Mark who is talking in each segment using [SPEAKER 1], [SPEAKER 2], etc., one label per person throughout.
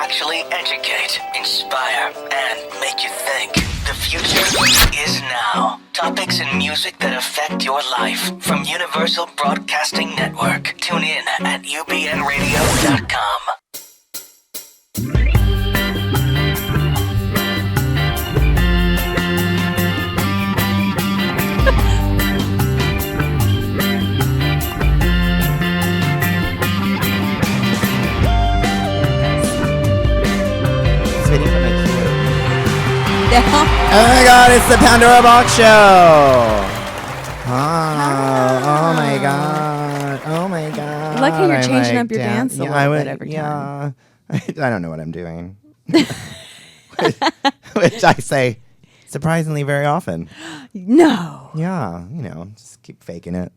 [SPEAKER 1] actually educate, inspire, and make you think. The future is now. Topics and music that affect your life from Universal Broadcasting Network. Tune in at ubnradio.com.
[SPEAKER 2] Oh my god, it's the Pandora Boxx show. Oh my god. Oh my god.
[SPEAKER 3] I like how you're changing up your dance a little bit every time.
[SPEAKER 2] I don't know what I'm doing. Which I say surprisingly very often.
[SPEAKER 3] No.
[SPEAKER 2] Yeah, just keep faking it.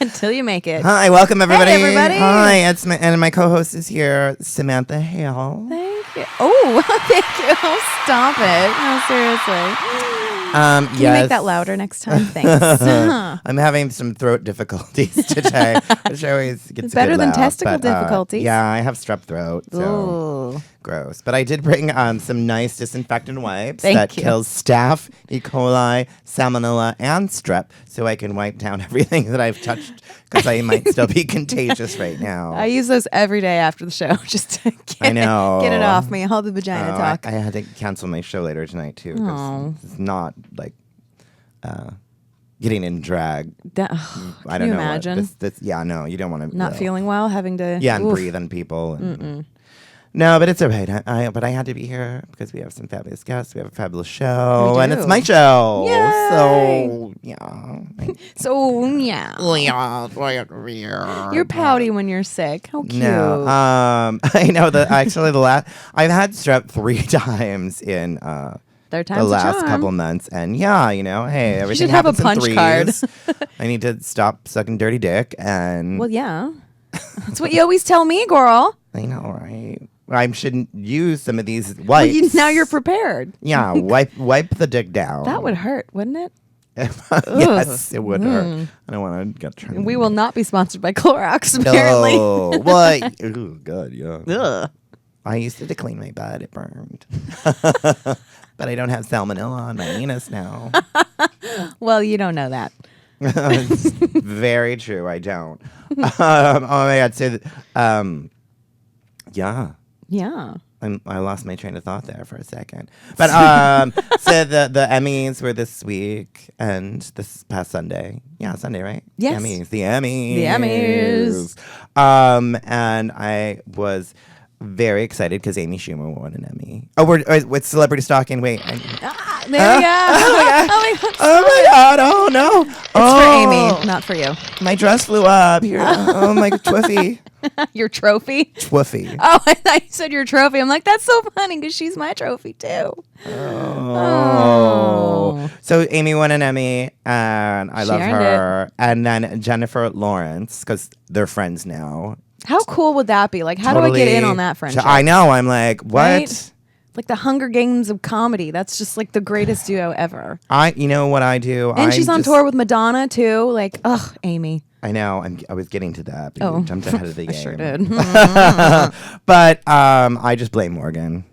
[SPEAKER 3] Until you make it.
[SPEAKER 2] Hi, welcome everybody.
[SPEAKER 3] Hey, everybody.
[SPEAKER 2] Hi, and my co-host is here, Samantha Hale.
[SPEAKER 3] Thank you. Oh, thank you. Oh, stop it. No, seriously. Can you make that louder next time? Thanks.
[SPEAKER 2] I'm having some throat difficulties today, which always gets
[SPEAKER 3] It's better
[SPEAKER 2] good
[SPEAKER 3] than
[SPEAKER 2] laugh,
[SPEAKER 3] testicle
[SPEAKER 2] but,
[SPEAKER 3] difficulties.
[SPEAKER 2] Yeah, I have strep throat, so
[SPEAKER 3] Ooh.
[SPEAKER 2] gross. But I did bring some nice disinfectant wipes
[SPEAKER 3] Thank
[SPEAKER 2] that
[SPEAKER 3] you.
[SPEAKER 2] kills staph, E. coli, salmonella, and strep, so I can wipe down everything that I've touched because I might still be contagious right now.
[SPEAKER 3] I use those every day after the show just to get it off me. All the vagina talk.
[SPEAKER 2] I had to cancel my show later tonight too because it's not like getting in drag. I don't
[SPEAKER 3] you
[SPEAKER 2] know.
[SPEAKER 3] imagine?
[SPEAKER 2] No, you don't want to.
[SPEAKER 3] Not feeling well, having to.
[SPEAKER 2] And breathe on people. And, no, but it's all right. But I had to be here because we have some fabulous guests. We have a fabulous show, and it's my show.
[SPEAKER 3] Yay!
[SPEAKER 2] So yeah.
[SPEAKER 3] So you're pouty when you're sick. How cute.
[SPEAKER 2] No, I know that actually I've had strep 3 times in
[SPEAKER 3] Third time's
[SPEAKER 2] the
[SPEAKER 3] a
[SPEAKER 2] last
[SPEAKER 3] charm.
[SPEAKER 2] couple months, and hey, everything
[SPEAKER 3] should have a
[SPEAKER 2] happens
[SPEAKER 3] punch
[SPEAKER 2] in
[SPEAKER 3] card.
[SPEAKER 2] threes. I need to stop sucking dirty dick, and
[SPEAKER 3] Well, yeah. That's what you always tell me, girl.
[SPEAKER 2] I know, right? I shouldn't use some of these wipes.
[SPEAKER 3] Well, now you're prepared.
[SPEAKER 2] Yeah, wipe the dick down.
[SPEAKER 3] That would hurt, wouldn't it?
[SPEAKER 2] Yes, it would hurt. I don't want to get turned.
[SPEAKER 3] We will not be sponsored by Clorox, apparently.
[SPEAKER 2] No. Well, good, yeah.
[SPEAKER 3] Ugh.
[SPEAKER 2] I used to clean my butt. It burned. But I don't have salmonella on my anus now.
[SPEAKER 3] Well, you don't know that.
[SPEAKER 2] It's very true. I don't. Oh my god. So, yeah.
[SPEAKER 3] Yeah.
[SPEAKER 2] I lost my train of thought there for a second. But so the Emmys were this week and this past Sunday. Yeah, Sunday, right?
[SPEAKER 3] Yes.
[SPEAKER 2] The Emmys.
[SPEAKER 3] The Emmys.
[SPEAKER 2] And I was very excited because Amy Schumer won an Emmy. Oh, we're with celebrity stalking. Wait.
[SPEAKER 3] There we go. Oh my God.
[SPEAKER 2] Oh my god. Oh no.
[SPEAKER 3] It's for Amy, not for you.
[SPEAKER 2] My dress flew up here. Oh my twiffy.
[SPEAKER 3] Your trophy?
[SPEAKER 2] Twiffy.
[SPEAKER 3] Oh, I thought you said your trophy. I'm like, that's so funny because she's my trophy too.
[SPEAKER 2] Oh. So Amy won an Emmy, and I love her. And then Jennifer Lawrence, because they're friends now.
[SPEAKER 3] How cool would that be? Like, how do I get in on that friendship?
[SPEAKER 2] I know. I'm like, what?
[SPEAKER 3] Right? Like the Hunger Games of comedy. That's just like the greatest duo ever.
[SPEAKER 2] You know what I do?
[SPEAKER 3] And she's on tour with Madonna too. Like, ugh, Amy.
[SPEAKER 2] I know. I was getting to that, but you jumped ahead of the game.
[SPEAKER 3] I sure did.
[SPEAKER 2] But I just blame Morgan.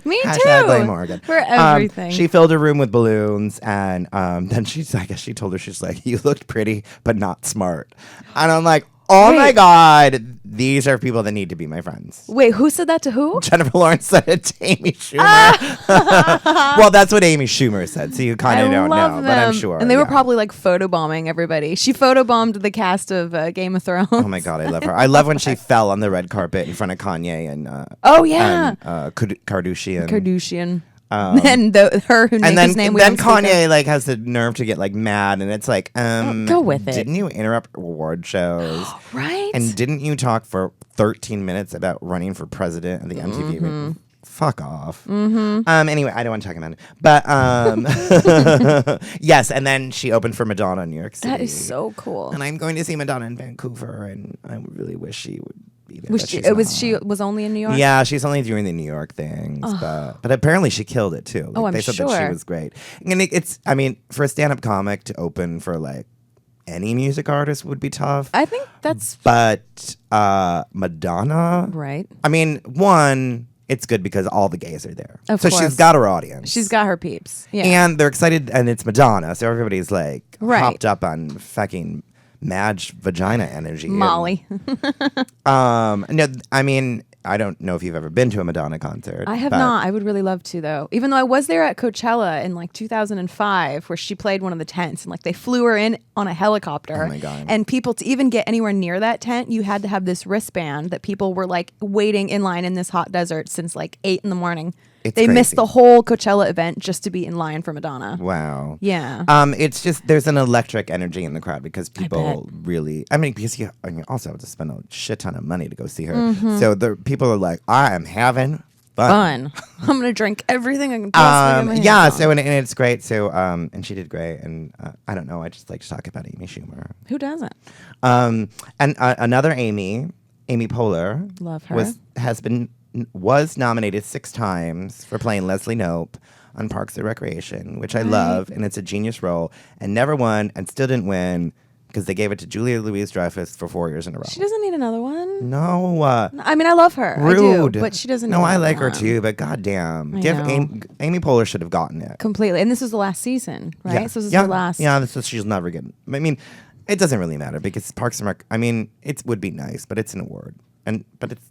[SPEAKER 3] Me
[SPEAKER 2] Hashtag
[SPEAKER 3] too.
[SPEAKER 2] blame Morgan.
[SPEAKER 3] For everything.
[SPEAKER 2] She filled a room with balloons, and then I guess she told her, she's like, you looked pretty, but not smart. And I'm like, oh my God, these are people that need to be my friends.
[SPEAKER 3] Wait, who said that to who?
[SPEAKER 2] Jennifer Lawrence said it to Amy Schumer. Well, that's what Amy Schumer said, so you kind of don't know, but I'm sure.
[SPEAKER 3] And they were probably like photobombing everybody. She photobombed the cast of Game of Thrones.
[SPEAKER 2] Oh my God, I love her. I love when she fell on the red carpet in front of Kanye and Kardashian.
[SPEAKER 3] Kardashian. And her who named his name.
[SPEAKER 2] Then Kanye like has the nerve to get like mad, and it's like,
[SPEAKER 3] go with it.
[SPEAKER 2] Didn't you interrupt award shows?
[SPEAKER 3] Right.
[SPEAKER 2] And didn't you talk for 13 minutes about running for president of the MTV? Fuck off. Anyway, I don't want to talk about it. But yes, and then she opened for Madonna in New York City.
[SPEAKER 3] That is so cool.
[SPEAKER 2] And I'm going to see Madonna in Vancouver, and I really wish she would.
[SPEAKER 3] She was only in New York?
[SPEAKER 2] Yeah, she's only doing the New York things, but apparently she killed it too. Like,
[SPEAKER 3] I'm
[SPEAKER 2] they said
[SPEAKER 3] sure.
[SPEAKER 2] that she was great. And it's, I mean, for a stand-up comic to open for like any music artist would be tough.
[SPEAKER 3] I think that's
[SPEAKER 2] But Madonna,
[SPEAKER 3] right.
[SPEAKER 2] I mean, one, it's good because all the gays are there.
[SPEAKER 3] Of
[SPEAKER 2] so
[SPEAKER 3] course.
[SPEAKER 2] she's got her audience.
[SPEAKER 3] She's got her peeps. Yeah.
[SPEAKER 2] And they're excited, and it's Madonna, so everybody's like
[SPEAKER 3] Right.
[SPEAKER 2] hopped up on fucking Madge vagina energy.
[SPEAKER 3] Molly.
[SPEAKER 2] No, I mean, I don't know if you've ever been to a Madonna concert.
[SPEAKER 3] I have
[SPEAKER 2] but
[SPEAKER 3] not. I would really love to, though. Even though I was there at Coachella in like 2005, where she played one of the tents, and like they flew her in on a helicopter.
[SPEAKER 2] Oh my God.
[SPEAKER 3] And people, to even get anywhere near that tent, you had to have this wristband that people were like waiting in line in this hot desert since like 8 a.m. They missed
[SPEAKER 2] crazy.
[SPEAKER 3] the whole Coachella event just to be in line for Madonna.
[SPEAKER 2] Wow.
[SPEAKER 3] Yeah.
[SPEAKER 2] It's just there's an electric energy in the crowd because people really. I mean, because you also have to spend a shit ton of money to go see her.
[SPEAKER 3] Mm-hmm.
[SPEAKER 2] So the people are like, I am having fun.
[SPEAKER 3] I'm gonna drink everything I can possibly get my hands
[SPEAKER 2] Yeah.
[SPEAKER 3] on.
[SPEAKER 2] So and it's great. So and she did great. And I don't know. I just like to talk about Amy Schumer.
[SPEAKER 3] Who doesn't?
[SPEAKER 2] And another Amy Poehler,
[SPEAKER 3] Love her.
[SPEAKER 2] was nominated 6 times for playing Leslie Knope on Parks and Recreation, which I love, and it's a genius role, and never won, and still didn't win because they gave it to Julia Louis-Dreyfus for 4 years in a row.
[SPEAKER 3] She doesn't need another one.
[SPEAKER 2] No,
[SPEAKER 3] I mean, I love her.
[SPEAKER 2] rude.
[SPEAKER 3] I do, but she doesn't.
[SPEAKER 2] No,
[SPEAKER 3] need
[SPEAKER 2] I
[SPEAKER 3] another
[SPEAKER 2] like her
[SPEAKER 3] one.
[SPEAKER 2] too, but goddamn,
[SPEAKER 3] I
[SPEAKER 2] give
[SPEAKER 3] know.
[SPEAKER 2] Amy Poehler should have gotten it.
[SPEAKER 3] Completely. And this is the last season, right?
[SPEAKER 2] Yeah.
[SPEAKER 3] So this is
[SPEAKER 2] yeah.
[SPEAKER 3] her last.
[SPEAKER 2] Yeah, she's never getting. I mean, it doesn't really matter because Parks and Rec. I mean, it would be nice, but it's an award, but it's.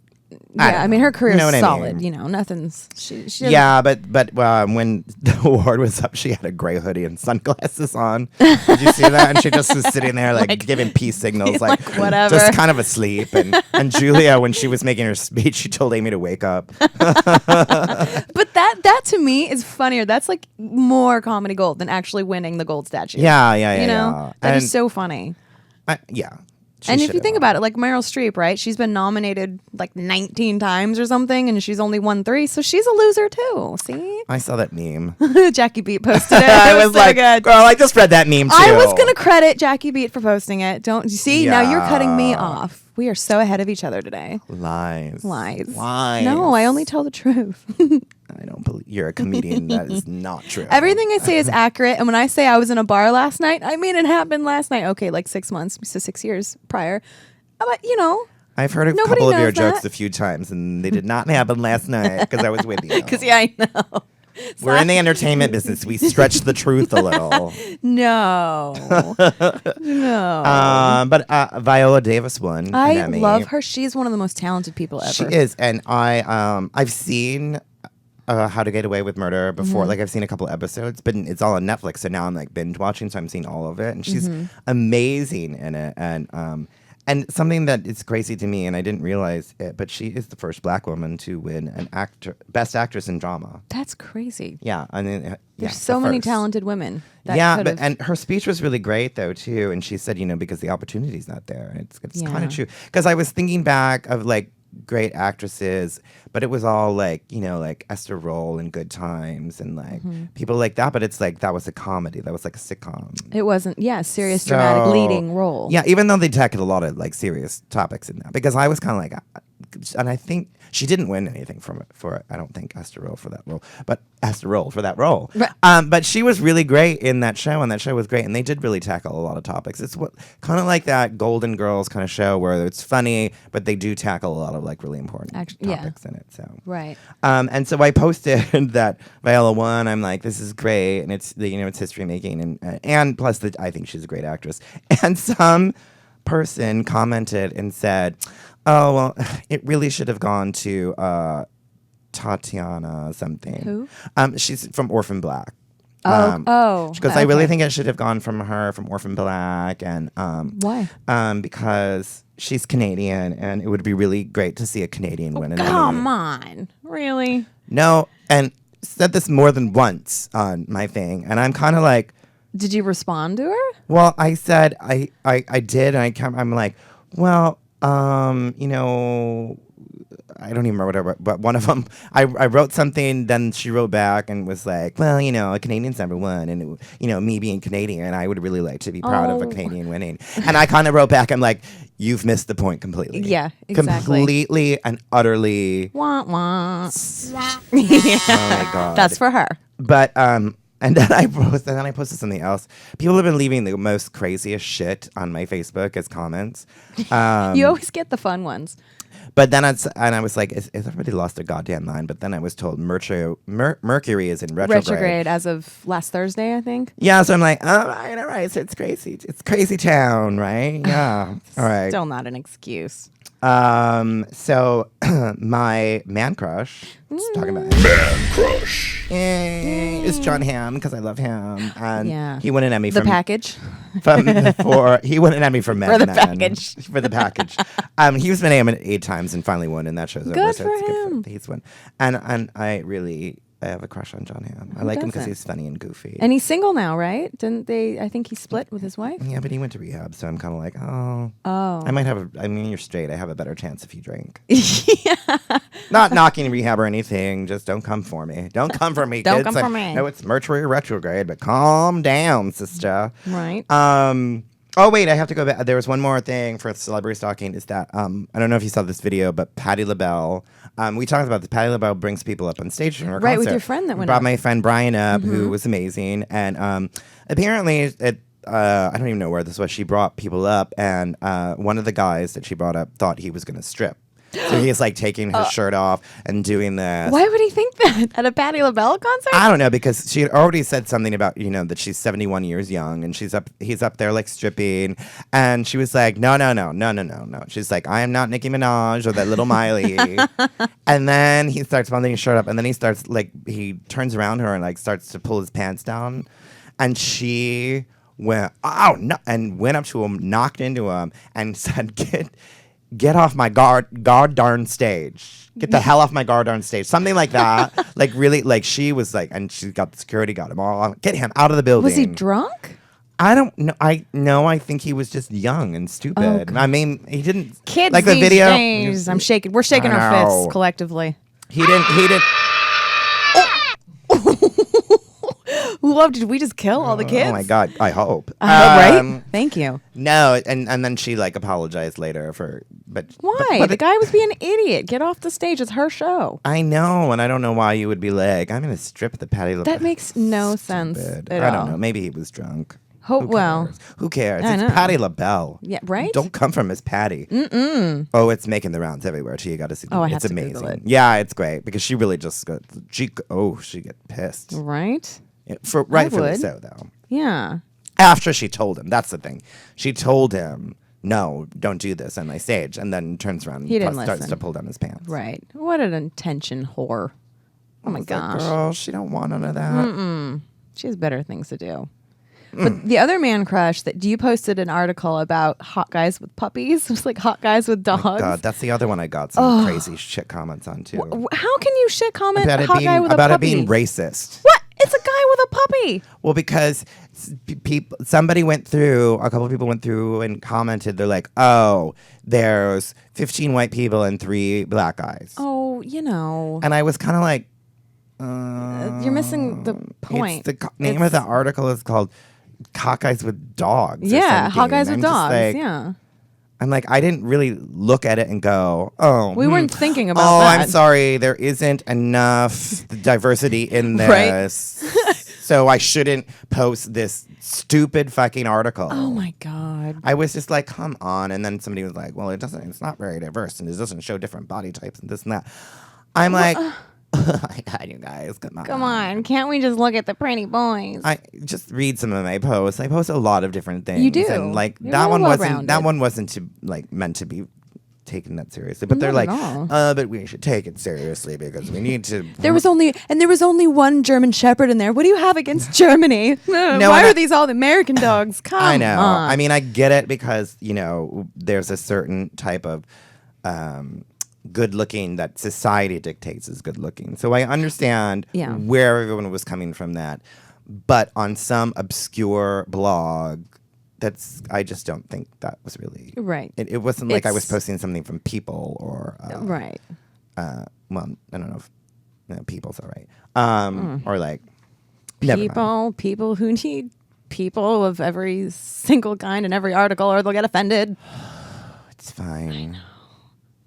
[SPEAKER 3] Yeah, I mean, her career
[SPEAKER 2] You know
[SPEAKER 3] is
[SPEAKER 2] what I
[SPEAKER 3] solid.
[SPEAKER 2] mean?
[SPEAKER 3] You know, nothing's. She doesn't-
[SPEAKER 2] Yeah, but when the award was up, she had a gray hoodie and sunglasses on. Did you see that? And she just was sitting there like giving peace signals, like
[SPEAKER 3] whatever.
[SPEAKER 2] just kind of asleep. And Julia, when she was making her speech, she told Amy to wake up.
[SPEAKER 3] But that to me is funnier. That's like more comedy gold than actually winning the gold statue.
[SPEAKER 2] Yeah.
[SPEAKER 3] You know,
[SPEAKER 2] yeah.
[SPEAKER 3] that is
[SPEAKER 2] And
[SPEAKER 3] so funny.
[SPEAKER 2] yeah. She
[SPEAKER 3] And if you
[SPEAKER 2] should've
[SPEAKER 3] think
[SPEAKER 2] won.
[SPEAKER 3] about it, like Meryl Streep, right? She's been nominated like 19 times or something, and she's only won 3, so she's a loser too. See,
[SPEAKER 2] I saw that meme.
[SPEAKER 3] Jackie Beat posted it.
[SPEAKER 2] I
[SPEAKER 3] It
[SPEAKER 2] was
[SPEAKER 3] so
[SPEAKER 2] like,
[SPEAKER 3] good.
[SPEAKER 2] girl, I just read that meme too.
[SPEAKER 3] I was gonna credit Jackie Beat for posting it. Don't you see? Now you're cutting me
[SPEAKER 2] Yeah.
[SPEAKER 3] off. We are so ahead of each other today.
[SPEAKER 2] Lies.
[SPEAKER 3] Lies.
[SPEAKER 2] Lies.
[SPEAKER 3] No, I only tell the truth.
[SPEAKER 2] I don't believe you're a comedian. That is not true.
[SPEAKER 3] Everything I say is accurate. And when I say I was in a bar last night, I mean it happened last night. Okay, like 6 months, so 6 years prior. But you know,
[SPEAKER 2] I've heard a
[SPEAKER 3] Nobody
[SPEAKER 2] couple of your
[SPEAKER 3] knows that.
[SPEAKER 2] jokes a few times, and they did not happen last night because I was with you.
[SPEAKER 3] because yeah, I know.
[SPEAKER 2] We're in the entertainment business. We stretch the truth a little.
[SPEAKER 3] No, no.
[SPEAKER 2] But Viola Davis won.
[SPEAKER 3] I
[SPEAKER 2] an Emmy.
[SPEAKER 3] love her. She's one of the most talented people ever.
[SPEAKER 2] She is, and I've seen How to Get Away with Murder before.
[SPEAKER 3] Mm-hmm.
[SPEAKER 2] Like I've seen a couple episodes, but it's all on Netflix. So now I'm like binge watching, so I'm seeing all of it, and she's
[SPEAKER 3] Mm-hmm.
[SPEAKER 2] amazing in it. And something that is crazy to me, and I didn't realize it, but she is the first Black woman to win an Best Actress in Drama.
[SPEAKER 3] That's crazy.
[SPEAKER 2] Yeah, I mean,
[SPEAKER 3] There's so many talented women. That
[SPEAKER 2] Yeah,
[SPEAKER 3] could've-
[SPEAKER 2] and her speech was really great though too. And she said, because the opportunity's not there, and it's kind
[SPEAKER 3] Yeah.
[SPEAKER 2] of true. Because I was thinking back of like great actresses, but it was all like like Esther Roll in Good Times and like people like that. But it's like that was a comedy, that was like a sitcom.
[SPEAKER 3] it wasn't. Yeah, serious, dramatic
[SPEAKER 2] So,
[SPEAKER 3] leading role.
[SPEAKER 2] Yeah, even though they tackled a lot of like serious topics in that, because I was kind of like, and I think she didn't win anything for I don't think Esther Roll for that role, but Esther Roll for that role.
[SPEAKER 3] Right.
[SPEAKER 2] But she was really great in that show, and that show was great, and they did really tackle a lot of topics. It's what kind of like that Golden Girls kind of show where it's funny, but they do tackle a lot of like really important
[SPEAKER 3] yeah.
[SPEAKER 2] topics in it. So
[SPEAKER 3] Right.
[SPEAKER 2] and so I posted that Viola won. I'm like, this is great, and it's it's history making, and plus I think she's a great actress. And some person commented and said, "Oh well, it really should have gone to Tatiana something."
[SPEAKER 3] Who?
[SPEAKER 2] She's from Orphan Black.
[SPEAKER 3] Because
[SPEAKER 2] I really think it should have gone from Orphan Black, and
[SPEAKER 3] Why?
[SPEAKER 2] because she's Canadian, and it would be really great to see a Canadian win an Emmy.
[SPEAKER 3] Come on, really?
[SPEAKER 2] No, and said this more than once on my thing, and I'm kind of like,
[SPEAKER 3] Did you respond to her?
[SPEAKER 2] well, I said I did, and I'm like, well, I don't even remember what I wrote, but one of them, I wrote something, then she wrote back and was like, well, a Canadian's number one, and me being Canadian, I would really like to be proud of a
[SPEAKER 3] Oh.
[SPEAKER 2] Canadian winning. And I kind of wrote back, I'm like, you've missed the point completely.
[SPEAKER 3] Yeah, exactly.
[SPEAKER 2] Completely and utterly.
[SPEAKER 3] Wah wah.
[SPEAKER 2] Oh my God.
[SPEAKER 3] That's for her.
[SPEAKER 2] But And then I posted something else. People have been leaving the most craziest shit on my Facebook as comments.
[SPEAKER 3] You always get the fun ones.
[SPEAKER 2] But then I was like, is everybody lost their goddamn mind? But then I was told Mercury is in retrograde.
[SPEAKER 3] As of last Thursday, I think.
[SPEAKER 2] Yeah, so I'm like, all right. So it's crazy. It's crazy town, right? Yeah. All right.
[SPEAKER 3] Still not an excuse.
[SPEAKER 2] So my man crush, talking about
[SPEAKER 4] Man crush.
[SPEAKER 2] is John Hamm because I love him, and he won an Emmy
[SPEAKER 3] the package.
[SPEAKER 2] He won an Emmy for Men
[SPEAKER 3] For the
[SPEAKER 2] Men.
[SPEAKER 3] package.
[SPEAKER 2] For the package. He was nominated 8 times and finally won, and that shows
[SPEAKER 3] Good for him.
[SPEAKER 2] He's won, and I have a crush on John Hamm. I like him because he's funny and goofy.
[SPEAKER 3] And he's single now, right? Didn't they? I think he split with his wife.
[SPEAKER 2] Yeah, but he went to rehab, so I'm kind of like, oh. I might have you're straight. I have a better chance if you drink. Not knocking rehab or anything. Just don't come for me. Don't come for me,
[SPEAKER 3] Don't
[SPEAKER 2] kids.
[SPEAKER 3] come for me.
[SPEAKER 2] No, it's Mercury retrograde, but calm down, sister.
[SPEAKER 3] Right.
[SPEAKER 2] Oh, wait, I have to go back. There was one more thing for celebrity stalking is that, I don't know if you saw this video, but Patti LaBelle, we talked about this. Patti LaBelle brings people up on stage in her
[SPEAKER 3] Right,
[SPEAKER 2] concert.
[SPEAKER 3] with your friend that went
[SPEAKER 2] Brought
[SPEAKER 3] up.
[SPEAKER 2] my friend Brian up, who was amazing. And apparently, I don't even know where this was. She brought people up, and one of the guys that she brought up thought he was going to strip. So he's like taking his shirt off and doing this.
[SPEAKER 3] Why would he think that at a Patti LaBelle concert?
[SPEAKER 2] I don't know, because she had already said something about, that she's 71 years young and he's up there like stripping, and she was like, no. She's like, I am not Nicki Minaj or that little Miley. And then he starts pulling his shirt up, and then he turns around her and like starts to pull his pants down, and she went, oh no, and went up to him, knocked into him, and said, Get off my darn stage. Get the hell off my darn stage. Something like that. Like really, like she was like, and she got the security, got him all. Get him out of the building.
[SPEAKER 3] Was he drunk?
[SPEAKER 2] I don't know. I think he was just young and stupid.
[SPEAKER 3] Okay.
[SPEAKER 2] I mean, he didn't
[SPEAKER 3] Kids
[SPEAKER 2] like the
[SPEAKER 3] these
[SPEAKER 2] video.
[SPEAKER 3] days. I'm shaking. We're shaking
[SPEAKER 2] I
[SPEAKER 3] our
[SPEAKER 2] know.
[SPEAKER 3] fists collectively.
[SPEAKER 2] He didn't.
[SPEAKER 3] Love, did we just kill all the kids?
[SPEAKER 2] Oh my god! I hope.
[SPEAKER 3] Right? Thank you.
[SPEAKER 2] No, and then she like apologized later but
[SPEAKER 3] Why?
[SPEAKER 2] but
[SPEAKER 3] the guy was being an idiot. Get off the stage. It's her show.
[SPEAKER 2] I know, and I don't know why you would be like, I'm gonna strip the Patti LaBelle.
[SPEAKER 3] That makes no sense
[SPEAKER 2] Stupid.
[SPEAKER 3] at
[SPEAKER 2] I
[SPEAKER 3] all.
[SPEAKER 2] don't know. Maybe he was drunk.
[SPEAKER 3] Well,
[SPEAKER 2] Who cares?
[SPEAKER 3] I
[SPEAKER 2] It's
[SPEAKER 3] know.
[SPEAKER 2] Patti LaBelle.
[SPEAKER 3] Yeah, right?
[SPEAKER 2] Don't come from Miss Patty. Mm-mm. Oh, it's making the rounds everywhere too. You got to see.
[SPEAKER 3] Oh, I
[SPEAKER 2] it's
[SPEAKER 3] have to
[SPEAKER 2] amazing.
[SPEAKER 3] Google it.
[SPEAKER 2] Yeah, it's great because she really just got. She get pissed.
[SPEAKER 3] right?
[SPEAKER 2] Rightfully
[SPEAKER 3] would.
[SPEAKER 2] so, though.
[SPEAKER 3] Yeah.
[SPEAKER 2] After she told him, that's the thing. She told him, "No, don't do this on my stage," and then turns around
[SPEAKER 3] He
[SPEAKER 2] and
[SPEAKER 3] didn't
[SPEAKER 2] starts
[SPEAKER 3] listen.
[SPEAKER 2] to pull down his pants.
[SPEAKER 3] Right. What an attention whore. Oh my
[SPEAKER 2] I was like,
[SPEAKER 3] gosh.
[SPEAKER 2] girl, she don't want none of that.
[SPEAKER 3] She has better things to do. But the other man crush that you posted an article about hot guys with puppies. It was like hot guys with dogs.
[SPEAKER 2] God, that's the other one I got some crazy shit comments on too.
[SPEAKER 3] How can you shit comment
[SPEAKER 2] About
[SPEAKER 3] a
[SPEAKER 2] it
[SPEAKER 3] hot
[SPEAKER 2] being
[SPEAKER 3] guy with a
[SPEAKER 2] about
[SPEAKER 3] puppy?
[SPEAKER 2] it being racist.
[SPEAKER 3] What? It's a guy with a puppy.
[SPEAKER 2] Well, because somebody went through, a couple of people went through and commented. They're like, "Oh, there's 15 white people and 3 black guys."
[SPEAKER 3] Oh,
[SPEAKER 2] And I was kind of like,
[SPEAKER 3] you're missing the point.
[SPEAKER 2] Name of the article is called "Hot Guys with Dogs." or
[SPEAKER 3] Yeah, hot
[SPEAKER 2] something.
[SPEAKER 3] guys with
[SPEAKER 2] I'm just
[SPEAKER 3] dogs.
[SPEAKER 2] like-
[SPEAKER 3] Yeah.
[SPEAKER 2] I'm like, I didn't really look at it and go, "Oh,
[SPEAKER 3] We weren't thinking about
[SPEAKER 2] oh,
[SPEAKER 3] that.
[SPEAKER 2] I'm sorry, there isn't enough diversity in
[SPEAKER 3] Right.
[SPEAKER 2] this." So I shouldn't post this stupid fucking article.
[SPEAKER 3] Oh my God.
[SPEAKER 2] I was just like, come on. And then somebody was like, well, it's not very diverse and it doesn't show different body types and this and that. I'm like, oh my God, you guys, come on.
[SPEAKER 3] Come on. Can't we just look at the pretty boys?
[SPEAKER 2] I just read some of my posts. I post a lot of different things.
[SPEAKER 3] You do.
[SPEAKER 2] And like
[SPEAKER 3] You're
[SPEAKER 2] that
[SPEAKER 3] real
[SPEAKER 2] one
[SPEAKER 3] well-rounded.
[SPEAKER 2] wasn't to like meant to be taken that seriously. But they're
[SPEAKER 3] Not
[SPEAKER 2] like,
[SPEAKER 3] at all.
[SPEAKER 2] but we should take it seriously because we need to
[SPEAKER 3] There was only one German Shepherd in there. What do you have against Germany? Why
[SPEAKER 2] and
[SPEAKER 3] are these all the American dogs? Come
[SPEAKER 2] I know.
[SPEAKER 3] on.
[SPEAKER 2] I mean, I get it because, there's a certain type of good looking that society dictates is good looking. So I understand
[SPEAKER 3] Yeah.
[SPEAKER 2] where everyone was coming from that. But on some obscure blog, I just don't think that was really
[SPEAKER 3] Right.
[SPEAKER 2] It wasn't like I was
[SPEAKER 3] It's-
[SPEAKER 2] posting something from People or
[SPEAKER 3] right.
[SPEAKER 2] well, I don't know if People's all right. Or like never mind.
[SPEAKER 3] People who need people of every single kind in every article, or they'll get offended.
[SPEAKER 2] It's fine.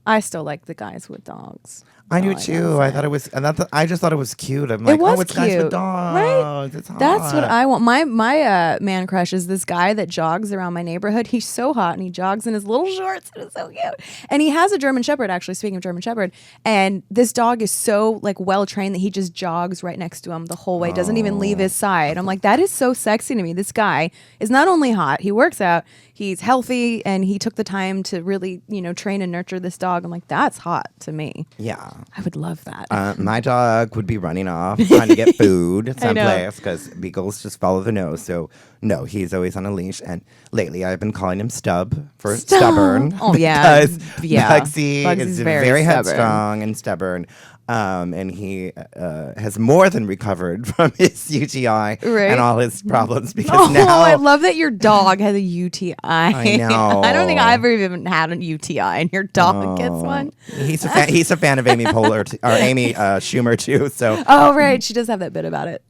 [SPEAKER 3] I still like the guys with dogs.
[SPEAKER 2] I do
[SPEAKER 3] All
[SPEAKER 2] too.
[SPEAKER 3] gotta
[SPEAKER 2] I
[SPEAKER 3] say.
[SPEAKER 2] thought it was. I just thought it was cute. I'm like,
[SPEAKER 3] was
[SPEAKER 2] oh, it's guys with
[SPEAKER 3] cute,
[SPEAKER 2] dogs. It's hot.
[SPEAKER 3] That's what I want. My man crush is this guy that jogs around my neighborhood. He's so hot and he jogs in his little shorts. It's so cute. And he has a German Shepherd, actually, speaking of German Shepherd. And this dog is so like well trained that he just jogs right next to him the whole way, doesn't even leave his side. I'm like, that is so sexy to me. This guy is not only hot, he works out, he's healthy, and he took the time to really, train and nurture this dog. I'm like, that's hot to me.
[SPEAKER 2] Yeah.
[SPEAKER 3] I would love that.
[SPEAKER 2] My dog would be running off trying to get food
[SPEAKER 3] I know.
[SPEAKER 2] someplace because beagles just follow the nose. So no, he's always on a leash. And lately, I've been calling him Stub for stubborn.
[SPEAKER 3] Oh yeah,
[SPEAKER 2] because Bugsy
[SPEAKER 3] Bugsy's
[SPEAKER 2] is
[SPEAKER 3] very
[SPEAKER 2] very
[SPEAKER 3] stubborn.
[SPEAKER 2] headstrong and stubborn. And he has more than recovered from his UTI and all his problems because now
[SPEAKER 3] I love that your dog has a UTI.
[SPEAKER 2] I know.
[SPEAKER 3] I don't think I've ever even had an UTI, and your dog gets one.
[SPEAKER 2] He's a fan of Amy Schumer too. So
[SPEAKER 3] Oh right, she does have that bit about it.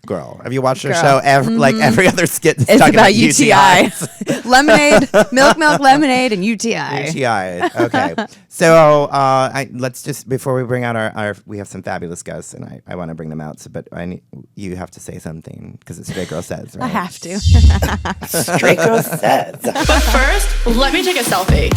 [SPEAKER 2] girl, have you watched her
[SPEAKER 3] Girl.
[SPEAKER 2] show? Like every other skit is
[SPEAKER 3] It's
[SPEAKER 2] talking
[SPEAKER 3] about
[SPEAKER 2] UTIs.
[SPEAKER 3] Lemonade, milk, lemonade, and UTI.
[SPEAKER 2] UTI. Okay. So let's just before we bring out our we have some fabulous guests and I want to bring them out. So, but you have to say something because it's Straight Girl Says, right?
[SPEAKER 3] I have to.
[SPEAKER 2] Straight Girl Says.
[SPEAKER 4] But first, let me take a selfie.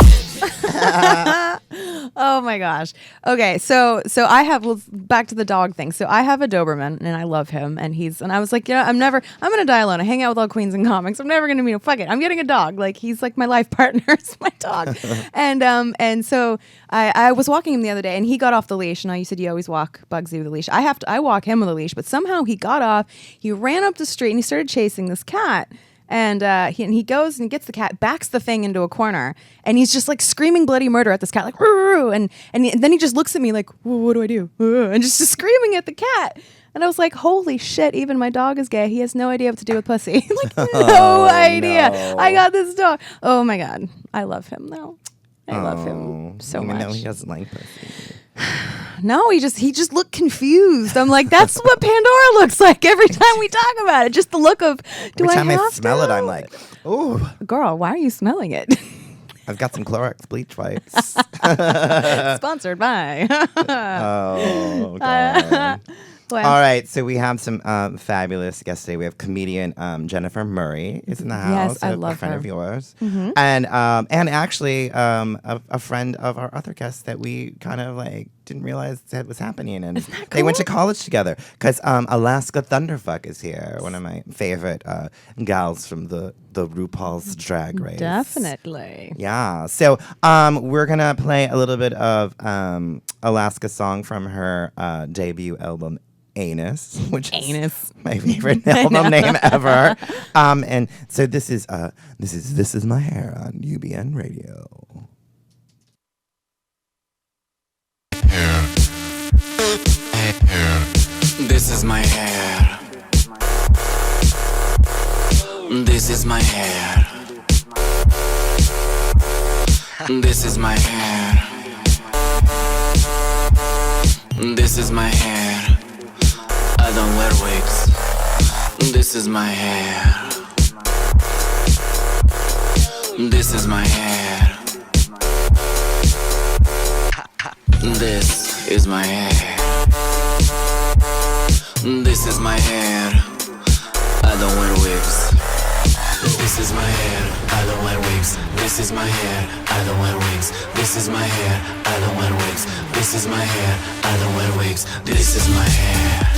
[SPEAKER 3] Oh my gosh. Okay, so I have back to the dog thing. So I have a Doberman and I love him, and I was like, I'm gonna die alone. I hang out with all queens and comics. I'm never gonna meet him. Fuck it. I'm getting a dog. Like he's like my life partner. It's my dog. And so I was walking him the other day and he got off the leash. Now you said you always walk Bugsy with a leash. I walk him with a leash, but somehow he got off, he ran up the street and he started chasing this cat. And he goes and he gets the cat, backs the thing into a corner, and he's just like screaming bloody murder at this cat, like and then he just looks at me like, what do I do? And just screaming at the cat. And I was like, holy shit, even my dog is gay. He has no idea what to do with pussy. Like, no idea.
[SPEAKER 2] No.
[SPEAKER 3] I got this dog. Oh my God. I love him though. I love him so
[SPEAKER 2] even
[SPEAKER 3] much.
[SPEAKER 2] though he doesn't like pussy.
[SPEAKER 3] No, he just looked confused. I'm like, that's what Pandora looks like every time we talk about it. Just the look of, do
[SPEAKER 2] Every
[SPEAKER 3] I
[SPEAKER 2] time
[SPEAKER 3] have
[SPEAKER 2] I smell
[SPEAKER 3] to?
[SPEAKER 2] it, I'm like, ooh,
[SPEAKER 3] Girl, why are you smelling it?
[SPEAKER 2] I've got some Clorox bleach wipes.
[SPEAKER 3] Sponsored by.
[SPEAKER 2] Oh, God.
[SPEAKER 3] Well,
[SPEAKER 2] All right, so we have some fabulous guests today. We have comedian Jennifer Murray is in the house.
[SPEAKER 3] I
[SPEAKER 2] a
[SPEAKER 3] love
[SPEAKER 2] friend
[SPEAKER 3] her.
[SPEAKER 2] of yours, and actually a friend of our other guests that we kind of like didn't realize that was happening, and they went to college together. Because Alaska Thunderfuck is here, one of my favorite gals from the RuPaul's Drag Race.
[SPEAKER 3] definitely.
[SPEAKER 2] Yeah. So we're gonna play a little bit of Alaska's song from her debut album Anus, which is my favorite album name ever. And so this is My Hair on UBN Radio.
[SPEAKER 5] This is my hair. This is my hair. This is my hair. This is my hair. I don't wear wigs. This is my hair. This is my hair. This is my hair. This is my hair. I don't wear wigs. This is my hair. I don't wear wigs. This is my hair. I don't wear wigs. This is my hair. I don't wear wigs. This is my hair. I don't wear wigs. This is my hair.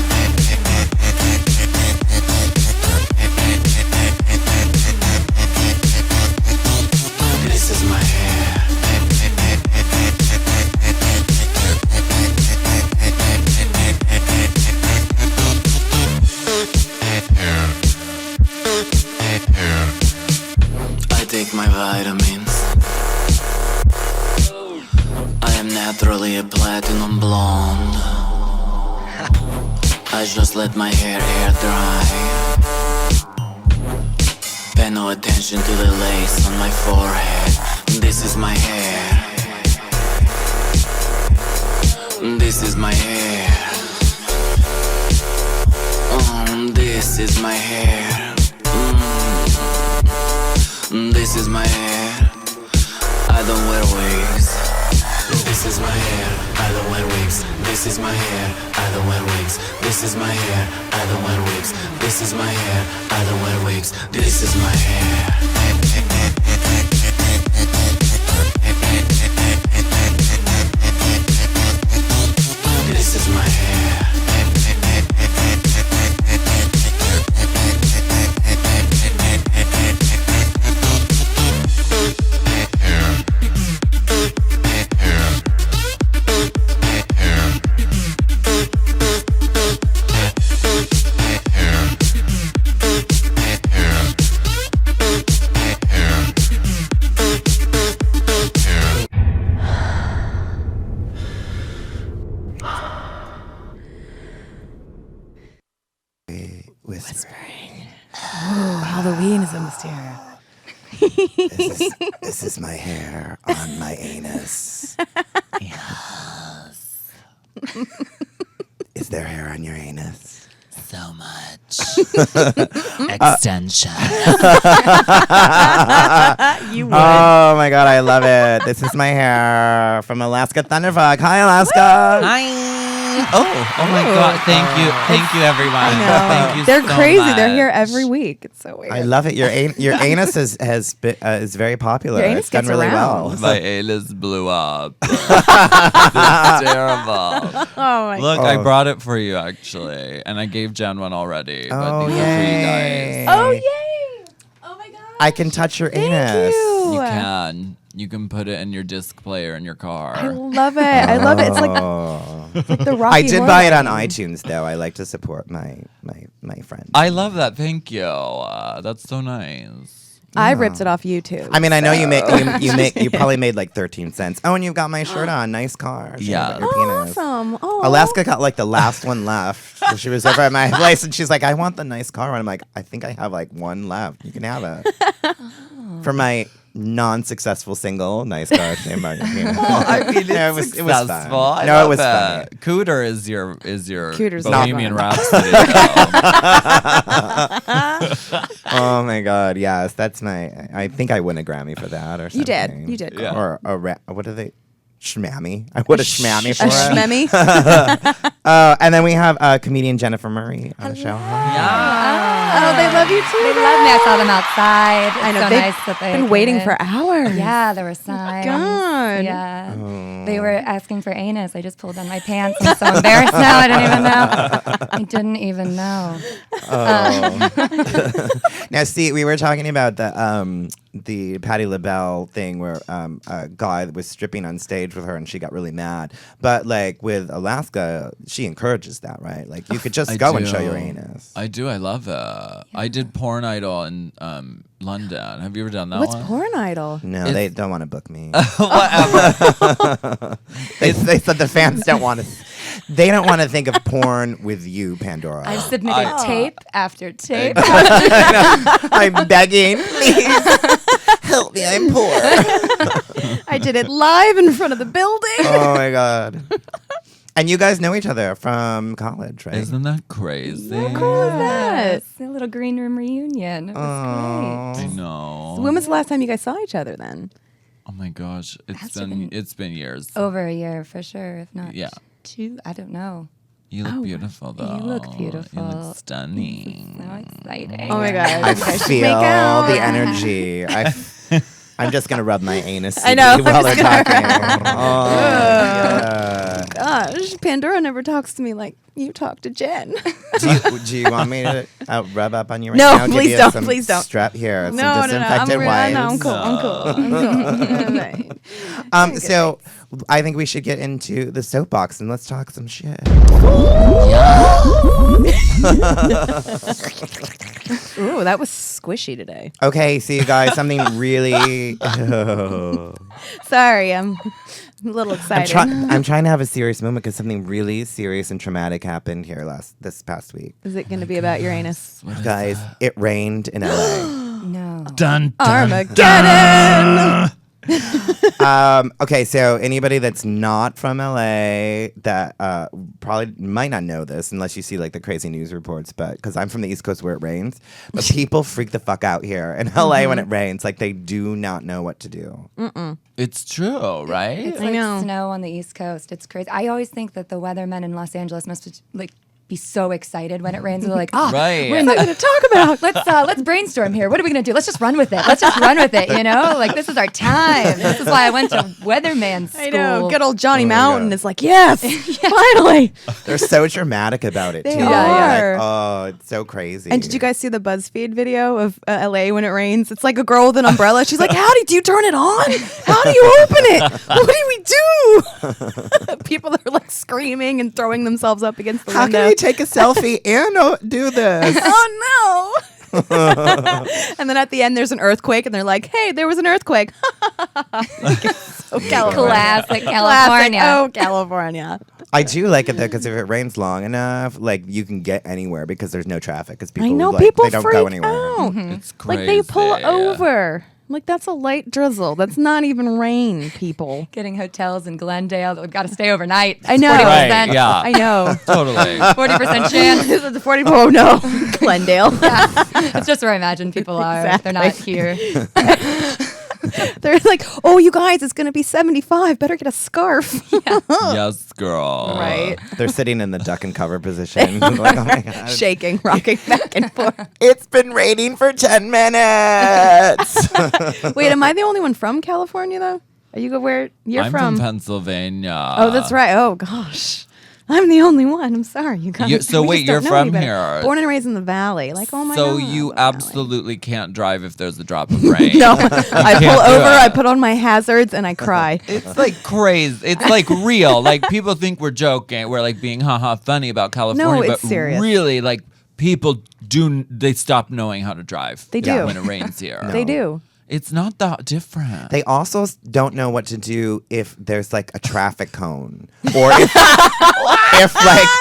[SPEAKER 5] This is my hair. I take my vitamins. I am naturally a platinum blonde. I just let my hair air dry. Pay no attention to the lace on my forehead. This is my hair. This is my hair. This is my hair. This is my hair. I don't wear wigs. This is my hair, I don't wear wigs. This is my hair, I don't wear wigs. This is my hair, I don't wear wigs. This is my hair, I don't wear wigs. This is my hair. This is my hair.
[SPEAKER 2] Whispering.
[SPEAKER 3] Halloween is almost here.
[SPEAKER 2] This is my hair on my anus. Yes. Is there hair on your anus?
[SPEAKER 5] So much. Extension.
[SPEAKER 3] You would.
[SPEAKER 2] Oh my god, I love it. This is my hair from Alaska Thunderfuck. Hi, Alaska.
[SPEAKER 6] Hi. Oh my God! Thank you, everyone. Thank you.
[SPEAKER 3] They're
[SPEAKER 6] so
[SPEAKER 3] crazy.
[SPEAKER 6] much.
[SPEAKER 3] They're here every week. It's so weird.
[SPEAKER 2] I love it. Your anus is very popular.
[SPEAKER 3] Your anus
[SPEAKER 2] it's done
[SPEAKER 3] gets
[SPEAKER 2] really
[SPEAKER 3] around.
[SPEAKER 2] well.
[SPEAKER 6] My anus blew up. It's terrible.
[SPEAKER 3] Oh my
[SPEAKER 6] Look, I brought it for you actually, and I gave Jen one already.
[SPEAKER 2] Oh,
[SPEAKER 6] But these are for you
[SPEAKER 2] yay.
[SPEAKER 6] guys.
[SPEAKER 3] Oh yay! Oh my god!
[SPEAKER 2] I can touch your
[SPEAKER 3] Thank
[SPEAKER 2] anus.
[SPEAKER 3] you.
[SPEAKER 6] You can. You can put it in your disc player in your car.
[SPEAKER 3] I love it. I love it. It's like
[SPEAKER 2] Oh.
[SPEAKER 3] the Rocky
[SPEAKER 2] I did
[SPEAKER 3] Horror
[SPEAKER 2] buy it on
[SPEAKER 3] Movie.
[SPEAKER 2] iTunes though. I like to support my friends.
[SPEAKER 6] I love that. Thank you. That's so nice.
[SPEAKER 3] I ripped it off YouTube.
[SPEAKER 2] I mean, I know you probably made like 13 cents. Oh, and you've got my shirt on. Nice car. She
[SPEAKER 6] Yeah.
[SPEAKER 2] got your penis.
[SPEAKER 3] Awesome. Oh.
[SPEAKER 2] Alaska got like the last one left. So she was over at my place and she's like, I want the nice car one. I'm like, I think I have like one left. You can have it. For my non-successful single, nice car. Shame about your penis.
[SPEAKER 6] I mean, it's
[SPEAKER 2] No, it was fun.
[SPEAKER 6] successful. I
[SPEAKER 2] No, it
[SPEAKER 6] love
[SPEAKER 2] was funny.
[SPEAKER 6] Cooter is your
[SPEAKER 3] Cooter's not
[SPEAKER 6] Bohemian
[SPEAKER 3] fun.
[SPEAKER 6] Rhapsody. though.
[SPEAKER 2] Oh my god, yes, that's my. I think I win a Grammy for that or
[SPEAKER 3] You
[SPEAKER 2] something.
[SPEAKER 3] did. You did.
[SPEAKER 6] Yeah.
[SPEAKER 2] Or what are they? Schmammy. I would a schmammy for
[SPEAKER 3] A
[SPEAKER 2] it.
[SPEAKER 3] schmemmy.
[SPEAKER 2] And then we have comedian Jennifer Murray on the show.
[SPEAKER 3] Oh, they love you too.
[SPEAKER 7] They love me. I saw them outside. It's
[SPEAKER 3] I know.
[SPEAKER 7] so
[SPEAKER 3] They've
[SPEAKER 7] nice that they
[SPEAKER 3] been waiting
[SPEAKER 7] came
[SPEAKER 3] for
[SPEAKER 7] in.
[SPEAKER 3] hours.
[SPEAKER 7] Yeah, there were signs.
[SPEAKER 3] God.
[SPEAKER 7] Yeah. They were asking for anus. I just pulled down my pants. I'm so embarrassed now. I didn't even know.
[SPEAKER 2] Now, see, we were talking about the Patti LaBelle thing where a guy was stripping on stage with her and she got really mad. But like with Alaska, she encourages that, right? Like you could just
[SPEAKER 6] I
[SPEAKER 2] go and
[SPEAKER 6] do.
[SPEAKER 2] show your anus.
[SPEAKER 6] I do. I love it. I did Porn Idol in London. Have you ever done that
[SPEAKER 3] What's
[SPEAKER 6] one?
[SPEAKER 3] Porn Idol?
[SPEAKER 2] No, they don't want to book me.
[SPEAKER 6] Whatever.
[SPEAKER 2] they said the fans don't want to. They don't want to think of porn with you, Pandora.
[SPEAKER 7] I've submitted tape after tape.
[SPEAKER 2] I'm begging, please help me. I'm poor.
[SPEAKER 3] I did it live in front of the building.
[SPEAKER 2] Oh my god. And you guys know each other from college, right?
[SPEAKER 6] Isn't that crazy?
[SPEAKER 3] How cool is that?
[SPEAKER 7] Yes, a little green room reunion. It was
[SPEAKER 6] I
[SPEAKER 7] great.
[SPEAKER 6] know.
[SPEAKER 3] When was the last time you guys saw each other then?
[SPEAKER 6] Oh my gosh, it's been years.
[SPEAKER 7] Over a year for sure, if not
[SPEAKER 6] Yeah.
[SPEAKER 7] 2. I don't know.
[SPEAKER 6] You look beautiful though.
[SPEAKER 7] You look beautiful.
[SPEAKER 6] You look stunning.
[SPEAKER 7] So exciting.
[SPEAKER 3] Oh my god.
[SPEAKER 2] I
[SPEAKER 3] You guys should
[SPEAKER 2] feel
[SPEAKER 3] make out.
[SPEAKER 2] the energy. I'm just gonna rub my anus.
[SPEAKER 3] I know,
[SPEAKER 2] while
[SPEAKER 3] I'm
[SPEAKER 2] they're
[SPEAKER 3] just
[SPEAKER 2] talking. Oh, yeah.
[SPEAKER 3] Gosh, Pandora never talks to me like you talk to Jen.
[SPEAKER 2] Do you want me to rub up on you right
[SPEAKER 3] No,
[SPEAKER 2] now? Give
[SPEAKER 3] please
[SPEAKER 2] you
[SPEAKER 3] don't,
[SPEAKER 2] some
[SPEAKER 3] please don't.
[SPEAKER 2] Strep here. Some
[SPEAKER 3] I'm
[SPEAKER 2] disinfectant wipes.
[SPEAKER 3] I'm cool. I'm cool.
[SPEAKER 2] So I think we should get into the soapbox and let's talk some shit.
[SPEAKER 3] Ooh, that was squishy today.
[SPEAKER 2] Okay, see you guys. Something really.
[SPEAKER 3] Sorry, I'm a little excited.
[SPEAKER 2] I'm trying to have a serious moment because something really serious and traumatic happened here this past week.
[SPEAKER 3] Is it going to be about Uranus?
[SPEAKER 2] Guys, it rained in LA.
[SPEAKER 7] No.
[SPEAKER 6] Dun,
[SPEAKER 3] Armageddon!
[SPEAKER 2] Okay, so anybody that's not from LA that probably might not know this unless you see like the crazy news reports, but because I'm from the East Coast where it rains, but people freak the fuck out here in LA when it rains. Like they do not know what to do.
[SPEAKER 6] It's true, right?
[SPEAKER 7] It's
[SPEAKER 3] I
[SPEAKER 7] like
[SPEAKER 3] know.
[SPEAKER 7] snow on the East Coast. It's crazy. I always think that the weathermen in Los Angeles must be so excited when it rains. They're like,
[SPEAKER 6] Right.
[SPEAKER 7] we're not going to talk about. Let's brainstorm here. What are we going to do? Let's just run with it. Let's just run with it. You know, like this is our time. This is why I went to weatherman school.
[SPEAKER 3] I know. Good old Johnny
[SPEAKER 2] Oh my
[SPEAKER 3] Mountain
[SPEAKER 2] God.
[SPEAKER 3] is like, yes, finally.
[SPEAKER 2] They're so dramatic about it
[SPEAKER 3] They
[SPEAKER 2] too.
[SPEAKER 3] are.
[SPEAKER 2] Like, oh, it's so crazy.
[SPEAKER 3] And did you guys see the BuzzFeed video of LA when it rains? It's like a girl with an umbrella. She's like, do you turn it on? How do you open it? What do we do? People are like screaming and throwing themselves up against the
[SPEAKER 2] How
[SPEAKER 3] window.
[SPEAKER 2] can you take a selfie and do this?
[SPEAKER 3] Oh no. And then at the end there's an earthquake and they're like, hey, there was an earthquake. Like, it's so California.
[SPEAKER 7] Classic California.
[SPEAKER 3] Oh, California.
[SPEAKER 2] I do like it though because if it rains long enough, like you can get anywhere because there's no traffic. Because people,
[SPEAKER 3] I know
[SPEAKER 2] like,
[SPEAKER 3] people
[SPEAKER 2] they don't
[SPEAKER 3] freak
[SPEAKER 2] go anywhere.
[SPEAKER 3] out.
[SPEAKER 6] It's crazy.
[SPEAKER 3] Like they pull over. Like that's a light drizzle. That's not even rain, people.
[SPEAKER 7] Getting hotels in Glendale that we've got to stay overnight.
[SPEAKER 3] I know.
[SPEAKER 7] 40%.
[SPEAKER 6] Right, yeah.
[SPEAKER 3] I know.
[SPEAKER 6] Totally.
[SPEAKER 7] 40% chance.
[SPEAKER 3] This is the 40. Oh no, Glendale.
[SPEAKER 7] It's just where I imagine people are. They're not here.
[SPEAKER 3] They're like, oh, you guys, it's gonna be 75. Better get a scarf.
[SPEAKER 6] Yes, girl.
[SPEAKER 3] Right.
[SPEAKER 2] They're sitting in the duck and cover position. Like, oh my God.
[SPEAKER 3] Shaking, rocking back and forth.
[SPEAKER 2] It's been raining for 10 minutes.
[SPEAKER 3] Wait, am I the only one from California though? Are you where you're
[SPEAKER 6] I'm from Pennsylvania.
[SPEAKER 3] Oh, that's right. Oh gosh. I'm the only one. I'm sorry, you guys.
[SPEAKER 6] So
[SPEAKER 3] We
[SPEAKER 6] wait,
[SPEAKER 3] just don't
[SPEAKER 6] you're
[SPEAKER 3] know
[SPEAKER 6] from
[SPEAKER 3] any better.
[SPEAKER 6] here.
[SPEAKER 3] Born and raised in the valley. Like, oh my
[SPEAKER 6] So
[SPEAKER 3] god.
[SPEAKER 6] you
[SPEAKER 3] the valley.
[SPEAKER 6] absolutely can't drive if there's a drop of rain.
[SPEAKER 3] No, I pull
[SPEAKER 6] can't do
[SPEAKER 3] over,
[SPEAKER 6] it.
[SPEAKER 3] I put on my hazards, and I cry.
[SPEAKER 6] It's like crazy. It's like real. Like people think we're joking. We're like being haha funny about California,
[SPEAKER 3] it's
[SPEAKER 6] but
[SPEAKER 3] serious.
[SPEAKER 6] really, like people they stop knowing how to drive.
[SPEAKER 3] They do.
[SPEAKER 6] when it rains here.
[SPEAKER 3] They do.
[SPEAKER 6] It's not that different.
[SPEAKER 2] They also don't know what to do if there's like a traffic cone, or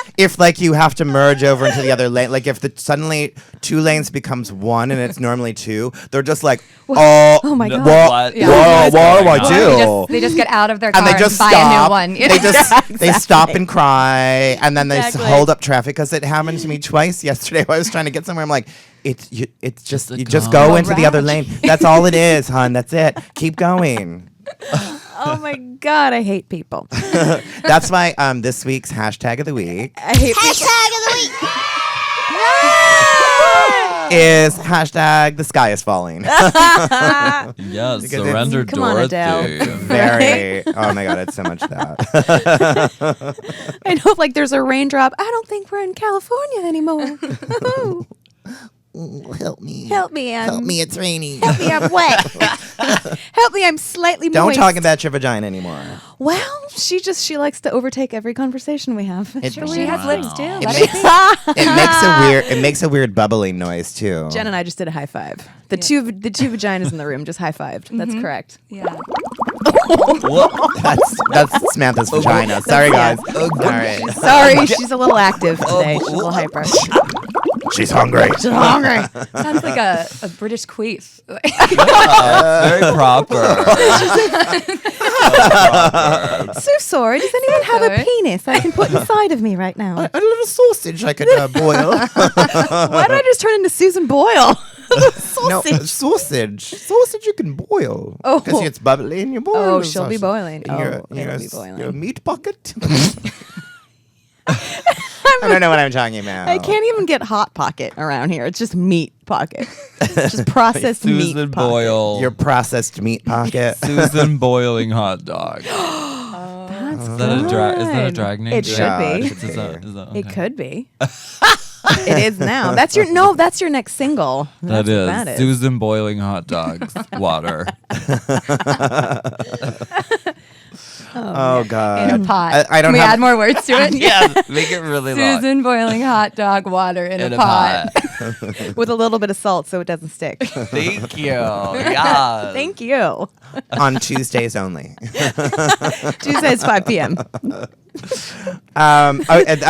[SPEAKER 2] if you have to merge over into the other lane. Like if suddenly 2 lanes becomes 1 and it's normally 2, they're just like,
[SPEAKER 3] Oh my God.
[SPEAKER 6] What?
[SPEAKER 7] Yeah.
[SPEAKER 2] what do I do?
[SPEAKER 7] They just get out of their car
[SPEAKER 2] And they just
[SPEAKER 7] buy
[SPEAKER 2] stop.
[SPEAKER 7] a new one. You know?
[SPEAKER 2] They just stop and cry, and then they
[SPEAKER 3] Exactly.
[SPEAKER 2] hold up traffic because it happened to me twice yesterday. I was trying to get somewhere. I'm like, it's just
[SPEAKER 6] a
[SPEAKER 2] you just
[SPEAKER 6] cone.
[SPEAKER 2] go into the other lane. That's all it is, hon. That's it. Keep going.
[SPEAKER 3] Oh my god, I hate people.
[SPEAKER 2] That's why this week's hashtag of the week
[SPEAKER 3] I hate
[SPEAKER 2] is hashtag the sky is falling.
[SPEAKER 6] Yes,
[SPEAKER 2] Because
[SPEAKER 6] surrender
[SPEAKER 3] Come on,
[SPEAKER 6] Dorothy.
[SPEAKER 3] Adele.
[SPEAKER 2] Very. Oh my god, it's so much that.
[SPEAKER 3] I know, like there's a raindrop. I don't think we're in California anymore.
[SPEAKER 2] Help me.
[SPEAKER 3] Help me,
[SPEAKER 2] Help me, it's raining.
[SPEAKER 3] Help me, I'm wet. Help me, I'm slightly
[SPEAKER 2] Don't
[SPEAKER 3] moist.
[SPEAKER 2] talk about your vagina anymore.
[SPEAKER 3] Well, she likes to overtake every conversation we have.
[SPEAKER 2] It-
[SPEAKER 7] She has lips too.
[SPEAKER 2] It
[SPEAKER 7] Let
[SPEAKER 2] makes,
[SPEAKER 7] her be.
[SPEAKER 2] it makes a weird bubbling noise too.
[SPEAKER 3] Jen and I just did a high five. The two vaginas in the room just high fived. That's correct.
[SPEAKER 7] Yeah.
[SPEAKER 2] That's Samantha's vagina. Sorry guys. Sorry.
[SPEAKER 3] Sorry, she's a little active today. She's a little hyper.
[SPEAKER 2] She's hungry.
[SPEAKER 3] She's hungry.
[SPEAKER 7] Sounds like a British queef.
[SPEAKER 6] Very proper.
[SPEAKER 3] So sorry. Does anyone have a
[SPEAKER 7] sorry.
[SPEAKER 3] penis I can put inside of me right now?
[SPEAKER 2] A little sausage I could boil.
[SPEAKER 3] Why did I just turn into Susan Boyle?
[SPEAKER 2] No,
[SPEAKER 3] Sausage.
[SPEAKER 2] sausage. Sausage you can boil.
[SPEAKER 3] Oh.
[SPEAKER 2] Because it's bubbly and you boil.
[SPEAKER 3] Oh,
[SPEAKER 2] the
[SPEAKER 3] she'll be
[SPEAKER 2] sausage.
[SPEAKER 3] boiling.
[SPEAKER 2] In
[SPEAKER 3] Oh,
[SPEAKER 2] your,
[SPEAKER 3] it'll
[SPEAKER 2] your,
[SPEAKER 3] be boiling.
[SPEAKER 2] Your meat bucket. I don't know what I'm talking about.
[SPEAKER 3] I can't even get Hot Pocket around here. It's just meat pocket. It's just processed meat
[SPEAKER 6] Susan
[SPEAKER 3] pocket.
[SPEAKER 6] Boyle.
[SPEAKER 2] Your processed meat pocket.
[SPEAKER 6] Susan boiling hot dog.
[SPEAKER 3] That's
[SPEAKER 6] Is that a
[SPEAKER 3] good.
[SPEAKER 6] drag name?
[SPEAKER 3] It should
[SPEAKER 2] Yeah,
[SPEAKER 3] be.
[SPEAKER 2] it should
[SPEAKER 6] Is that
[SPEAKER 3] It
[SPEAKER 6] okay.
[SPEAKER 3] could be. It is now. That's your next single.
[SPEAKER 6] That
[SPEAKER 3] That's
[SPEAKER 6] is.
[SPEAKER 3] what that is.
[SPEAKER 6] Susan boiling hot dogs. Water.
[SPEAKER 2] Oh God.
[SPEAKER 7] In a pot.
[SPEAKER 2] I don't
[SPEAKER 7] Can we
[SPEAKER 2] have-
[SPEAKER 7] add more words to it?
[SPEAKER 6] Yeah, make it really long.
[SPEAKER 7] Susan boiling hot dog water in
[SPEAKER 6] In
[SPEAKER 7] a pot.
[SPEAKER 3] With a little bit of salt so it doesn't stick.
[SPEAKER 6] Thank you. Yeah.
[SPEAKER 3] Thank you.
[SPEAKER 2] On Tuesdays only.
[SPEAKER 3] Tuesdays 5 p.m.
[SPEAKER 2] I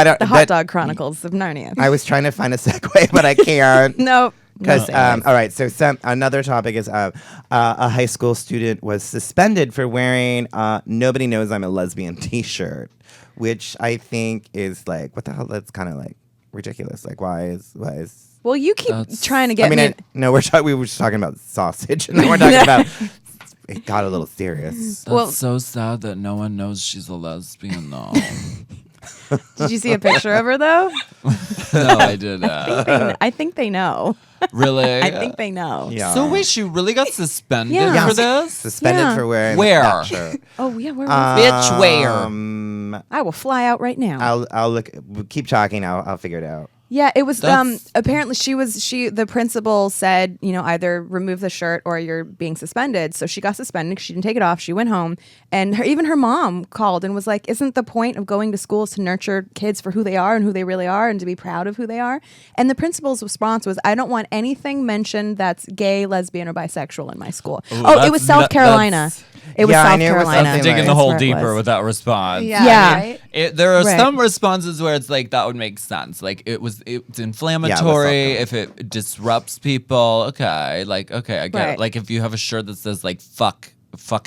[SPEAKER 2] don't.
[SPEAKER 3] The Hot Dog Chronicles of Narnia.
[SPEAKER 2] I was trying to find a segue, but I can't.
[SPEAKER 3] Nope.
[SPEAKER 2] Because all right, so another topic is a high school student was suspended for wearing "Nobody Knows I'm a Lesbian" T-shirt, which I think is like, what the hell? That's kind of like ridiculous. Like, why is
[SPEAKER 3] Well, you keep trying to get me.
[SPEAKER 2] we were just talking about sausage, and then we're talking about. It got a little serious.
[SPEAKER 6] That's so sad that no one knows she's a lesbian, though.
[SPEAKER 3] Did you see a picture of her though?
[SPEAKER 6] No, I didn't.
[SPEAKER 3] I think they know.
[SPEAKER 6] Really?
[SPEAKER 3] I think they know.
[SPEAKER 2] Yeah.
[SPEAKER 6] So wait, she really got suspended
[SPEAKER 3] Yeah.
[SPEAKER 6] for this?
[SPEAKER 2] Suspended for wearing
[SPEAKER 6] Where?
[SPEAKER 2] that shirt.
[SPEAKER 3] Oh yeah, where was it?
[SPEAKER 6] Bitch, where?
[SPEAKER 3] I will fly out right now.
[SPEAKER 2] I'll look. Keep talking. I'll figure it out.
[SPEAKER 3] Yeah, it was
[SPEAKER 6] That's-
[SPEAKER 3] apparently the principal said, either remove the shirt or you're being suspended. So she got suspended. She didn't take it off. She went home, and even her mom called and was like, "Isn't the point of going to schools to nurture kids for who they are and who they really are and to be proud of who they are?" And the principal's response was, "I don't want anything mentioned that's gay, lesbian, or bisexual in my school."
[SPEAKER 6] Ooh,
[SPEAKER 3] it was South Carolina. It was
[SPEAKER 2] Yeah, I
[SPEAKER 3] South
[SPEAKER 2] knew it was
[SPEAKER 3] Carolina.
[SPEAKER 2] something
[SPEAKER 6] Digging
[SPEAKER 2] like-
[SPEAKER 6] the hole
[SPEAKER 3] That's where it
[SPEAKER 6] deeper
[SPEAKER 3] was.
[SPEAKER 6] with that response.
[SPEAKER 3] Yeah.
[SPEAKER 7] Right?
[SPEAKER 6] There are
[SPEAKER 3] Right.
[SPEAKER 6] some responses where it's like that would make sense. Like it's inflammatory.
[SPEAKER 2] Yeah,
[SPEAKER 6] If it disrupts people, okay. Like okay, I get
[SPEAKER 3] Right.
[SPEAKER 6] it. Like if you have a shirt that says like fuck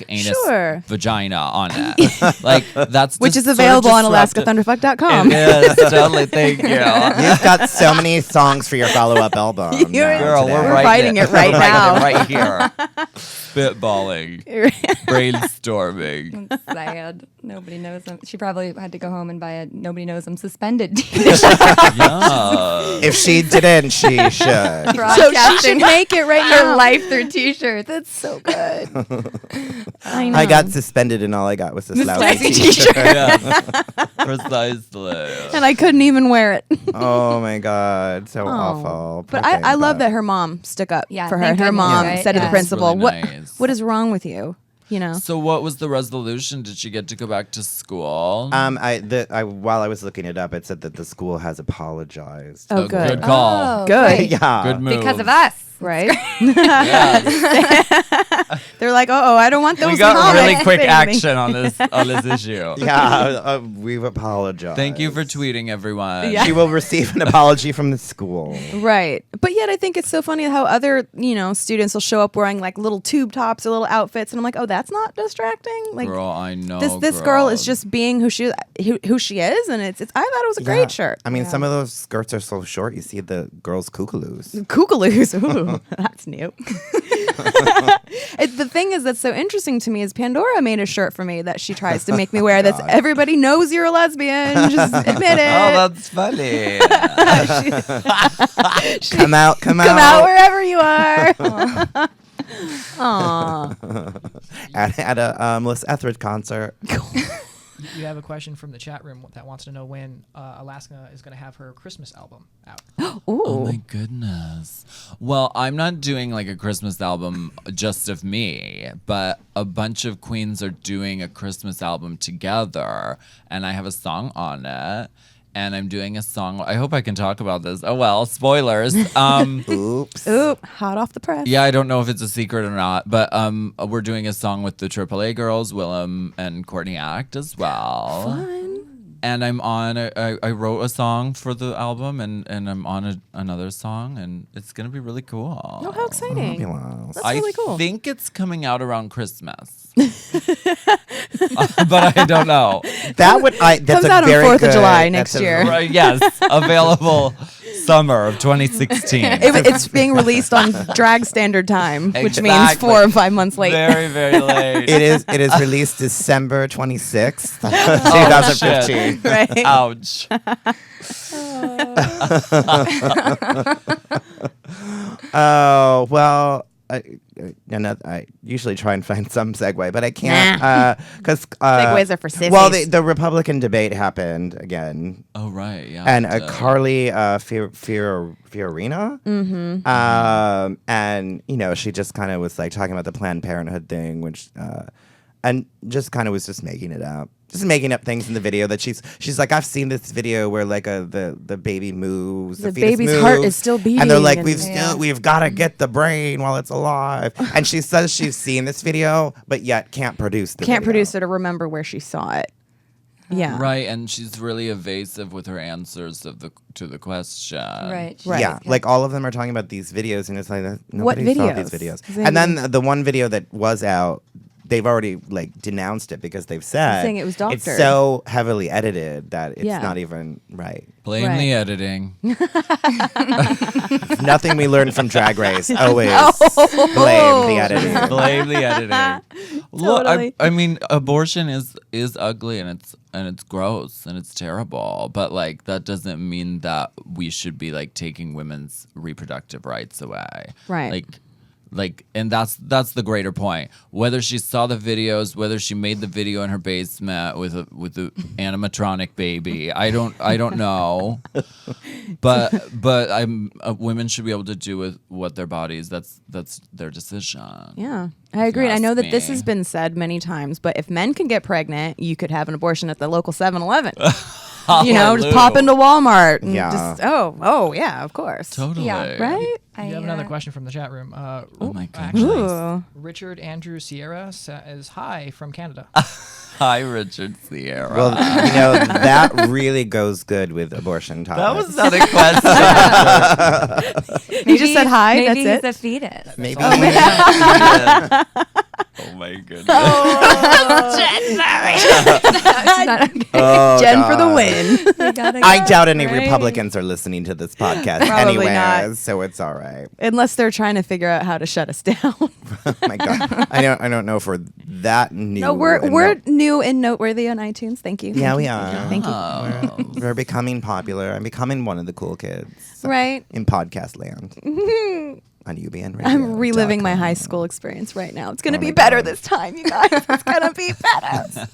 [SPEAKER 6] anus
[SPEAKER 3] Sure.
[SPEAKER 6] vagina on it, like that's
[SPEAKER 3] Which is
[SPEAKER 6] just sort of
[SPEAKER 3] available on
[SPEAKER 6] disruptive.
[SPEAKER 3] AlaskaThunderfuck.com.
[SPEAKER 6] It is totally. Thank you.
[SPEAKER 2] You've got so many songs for your follow-up album.
[SPEAKER 3] You're-
[SPEAKER 2] now
[SPEAKER 6] Girl,
[SPEAKER 2] today.
[SPEAKER 6] we're
[SPEAKER 3] We're fighting it right
[SPEAKER 6] We're
[SPEAKER 3] now.
[SPEAKER 6] writing it right here. Spitballing, brainstorming.
[SPEAKER 7] Sad. Nobody knows him. She probably had to go home and buy a "Nobody Knows Him" suspended t-shirt.
[SPEAKER 6] Yeah.
[SPEAKER 2] If she didn't, she should.
[SPEAKER 3] So she should
[SPEAKER 7] Broadcasting
[SPEAKER 3] make it right
[SPEAKER 7] her
[SPEAKER 3] now.
[SPEAKER 7] life through t-shirts.
[SPEAKER 3] That's so good. I know.
[SPEAKER 2] I got suspended, and all I got was this lousy
[SPEAKER 3] lousy
[SPEAKER 2] T-shirt.
[SPEAKER 6] Yes. Precisely.
[SPEAKER 3] and I couldn't even wear it.
[SPEAKER 2] Oh my god, so
[SPEAKER 3] Oh.
[SPEAKER 2] awful.
[SPEAKER 3] But
[SPEAKER 2] Poor
[SPEAKER 3] I love
[SPEAKER 2] thing,
[SPEAKER 3] that her mom stuck up
[SPEAKER 7] Yeah,
[SPEAKER 3] for her.
[SPEAKER 7] thank
[SPEAKER 3] Her
[SPEAKER 7] goodness,
[SPEAKER 3] mom
[SPEAKER 7] right?
[SPEAKER 3] said to the
[SPEAKER 7] Yeah.
[SPEAKER 3] principal,
[SPEAKER 6] That's really nice.
[SPEAKER 3] what is wrong with you? You know?
[SPEAKER 6] So what was the resolution? Did she get to go back to school?
[SPEAKER 2] While I was looking it up, it said that the school has apologized.
[SPEAKER 3] Oh, good.
[SPEAKER 6] Good call.
[SPEAKER 7] Oh,
[SPEAKER 3] Good.
[SPEAKER 7] great.
[SPEAKER 2] Yeah.
[SPEAKER 6] Good move.
[SPEAKER 7] Because of us.
[SPEAKER 3] Right?
[SPEAKER 6] Yes.
[SPEAKER 3] They're like, I don't want those
[SPEAKER 6] We got really
[SPEAKER 3] comments
[SPEAKER 6] quick
[SPEAKER 3] saying
[SPEAKER 6] action on this issue.
[SPEAKER 2] Yeah, we've apologized.
[SPEAKER 6] Thank you for tweeting, everyone.
[SPEAKER 3] Yeah.
[SPEAKER 2] She will receive an apology from the school.
[SPEAKER 3] anything. Right. But yet I think it's so funny how other, students will show up wearing like little tube tops or little outfits. And I'm like, that's not distracting. Like
[SPEAKER 6] Girl, I know.
[SPEAKER 3] this girl is just being who she is. And it's I thought it was a
[SPEAKER 2] Yeah.
[SPEAKER 3] great shirt.
[SPEAKER 2] I mean, some of those skirts are so short. You see the girls' kookaloos.
[SPEAKER 3] Kookaloos. Ooh, that's new. The thing is that's so interesting to me is Pandora made a shirt for me that she tries to make me wear. That's everybody knows you're a lesbian. Just admit it.
[SPEAKER 6] Oh, that's funny.
[SPEAKER 2] Come out.
[SPEAKER 3] Come out wherever you are. Aw.
[SPEAKER 2] At a Melissa Etheridge concert.
[SPEAKER 8] You have a question from the chat room that wants to know when Alaska is going to have her Christmas album out.
[SPEAKER 6] Oh my goodness. Well, I'm not doing like a Christmas album just of me, but a bunch of queens are doing a Christmas album together, and I have a song on it. And I'm doing a song. I hope I can talk about this. Oh well, spoilers.
[SPEAKER 2] Oops.
[SPEAKER 3] Oop, hot off the press.
[SPEAKER 6] Yeah, I don't know if it's a secret or not, but we're doing a song with the AAA girls, Willem and Courtney Act as well.
[SPEAKER 3] Fun.
[SPEAKER 6] And I'm on. I wrote a song for the album, and I'm on another song, and it's gonna be really cool.
[SPEAKER 3] Oh, how exciting.
[SPEAKER 2] Fabulous.
[SPEAKER 3] That's really cool.
[SPEAKER 6] I think it's coming out around Christmas, but I don't know.
[SPEAKER 2] That would that's
[SPEAKER 3] Comes
[SPEAKER 2] a
[SPEAKER 3] out on
[SPEAKER 2] very
[SPEAKER 3] 4th of
[SPEAKER 2] good-
[SPEAKER 3] July
[SPEAKER 2] that's
[SPEAKER 3] next
[SPEAKER 2] a-
[SPEAKER 3] year.
[SPEAKER 6] Right? Yes, available summer of 2016.
[SPEAKER 3] It's being released on drag standard time, which means
[SPEAKER 6] Exactly.
[SPEAKER 3] 4 or 5 months late.
[SPEAKER 6] Very, very late.
[SPEAKER 2] It is released December 26th,
[SPEAKER 6] Oh,
[SPEAKER 2] 2015.
[SPEAKER 3] Right?
[SPEAKER 6] Ouch.
[SPEAKER 2] Oh, well, I usually try and find some segue, but I can't because
[SPEAKER 3] Segues are for sissies.
[SPEAKER 2] Well, the Republican debate happened again,
[SPEAKER 6] Oh right, yeah.
[SPEAKER 2] and
[SPEAKER 6] it did.
[SPEAKER 2] Carly Fiorina, and she just kind of was like talking about the Planned Parenthood thing, which and just kind of was just making it up. Just making up things in the video that she's like, I've seen this video where like the baby moves,
[SPEAKER 3] The
[SPEAKER 2] fetus
[SPEAKER 3] baby's heart
[SPEAKER 2] moves,
[SPEAKER 3] is still
[SPEAKER 2] and they're
[SPEAKER 3] beating
[SPEAKER 2] like,
[SPEAKER 3] and-
[SPEAKER 2] we've got to get the brain while it's alive. And she says she's seen this video, but yet can't produce the
[SPEAKER 3] Can't
[SPEAKER 2] video.
[SPEAKER 3] produce it or remember where she saw it. Yeah.
[SPEAKER 6] Right, and she's really evasive with her answers to the question.
[SPEAKER 7] Right.
[SPEAKER 3] Right.
[SPEAKER 2] Yeah, like all of them are talking about these videos, and it's like nobody saw these
[SPEAKER 3] videos?
[SPEAKER 2] videos. And then the one video that was out, they've already like denounced it because they've said
[SPEAKER 3] Saying it was
[SPEAKER 2] it's
[SPEAKER 3] doctored.
[SPEAKER 2] so heavily edited that it's
[SPEAKER 3] Yeah.
[SPEAKER 2] not even right.
[SPEAKER 6] Blame
[SPEAKER 3] Right.
[SPEAKER 6] the editing.
[SPEAKER 2] It's nothing we learned from Drag Race. Always
[SPEAKER 3] Oh.
[SPEAKER 2] blame the editing.
[SPEAKER 6] Blame the editing. Look,
[SPEAKER 3] Totally.
[SPEAKER 6] I mean, abortion is ugly and it's gross and it's terrible. But like that doesn't mean that we should be like taking women's reproductive rights away.
[SPEAKER 3] Right.
[SPEAKER 6] And that's the greater point. Whether she saw the videos, whether she made the video in her basement with the animatronic baby, I don't know. But women should be able to do with what their bodies. That's their decision.
[SPEAKER 3] Yeah, I agree. I know
[SPEAKER 6] ask
[SPEAKER 3] that this
[SPEAKER 6] me.
[SPEAKER 3] has been said many times, but if men can get pregnant, you could have an abortion at the local 7-Eleven. You know, just pop into Walmart. And
[SPEAKER 2] Yeah.
[SPEAKER 3] Just, oh, yeah, of course.
[SPEAKER 6] Totally.
[SPEAKER 7] Yeah.
[SPEAKER 3] Right?
[SPEAKER 8] We have another question from the chat room.
[SPEAKER 6] Oh my goodness.
[SPEAKER 8] Actually,
[SPEAKER 3] Ooh.
[SPEAKER 8] Richard Andrew Sierra says hi from Canada.
[SPEAKER 6] Hi, Richard Sierra.
[SPEAKER 2] Well, you know that really goes good with abortion topics.
[SPEAKER 6] that was not a question.
[SPEAKER 3] He just said hi,
[SPEAKER 7] Maybe
[SPEAKER 3] that's
[SPEAKER 7] he's a fetus.
[SPEAKER 2] maybe.
[SPEAKER 6] Oh my goodness.
[SPEAKER 2] Oh,
[SPEAKER 3] Jen for the
[SPEAKER 2] God.
[SPEAKER 3] win.
[SPEAKER 7] We gotta
[SPEAKER 2] I
[SPEAKER 7] go,
[SPEAKER 2] doubt any
[SPEAKER 7] right?
[SPEAKER 2] Republicans are listening to this podcast
[SPEAKER 3] Probably
[SPEAKER 2] anyway,
[SPEAKER 3] not.
[SPEAKER 2] so it's all right.
[SPEAKER 3] Unless they're trying to figure out how to shut us down.
[SPEAKER 2] Oh my God, I don't know if we're that new.
[SPEAKER 3] No, we're
[SPEAKER 2] and
[SPEAKER 3] new and noteworthy on iTunes. Thank you.
[SPEAKER 2] Yeah, we are.
[SPEAKER 3] Thank you.
[SPEAKER 2] We're becoming popular. I'm becoming one of the cool kids
[SPEAKER 3] Right.
[SPEAKER 2] in podcast land on UBN Radio.
[SPEAKER 3] I'm reliving my high school experience right now. It's going to
[SPEAKER 2] Oh
[SPEAKER 3] be
[SPEAKER 2] my
[SPEAKER 3] better
[SPEAKER 2] God.
[SPEAKER 3] this time, you guys. It's going to be better.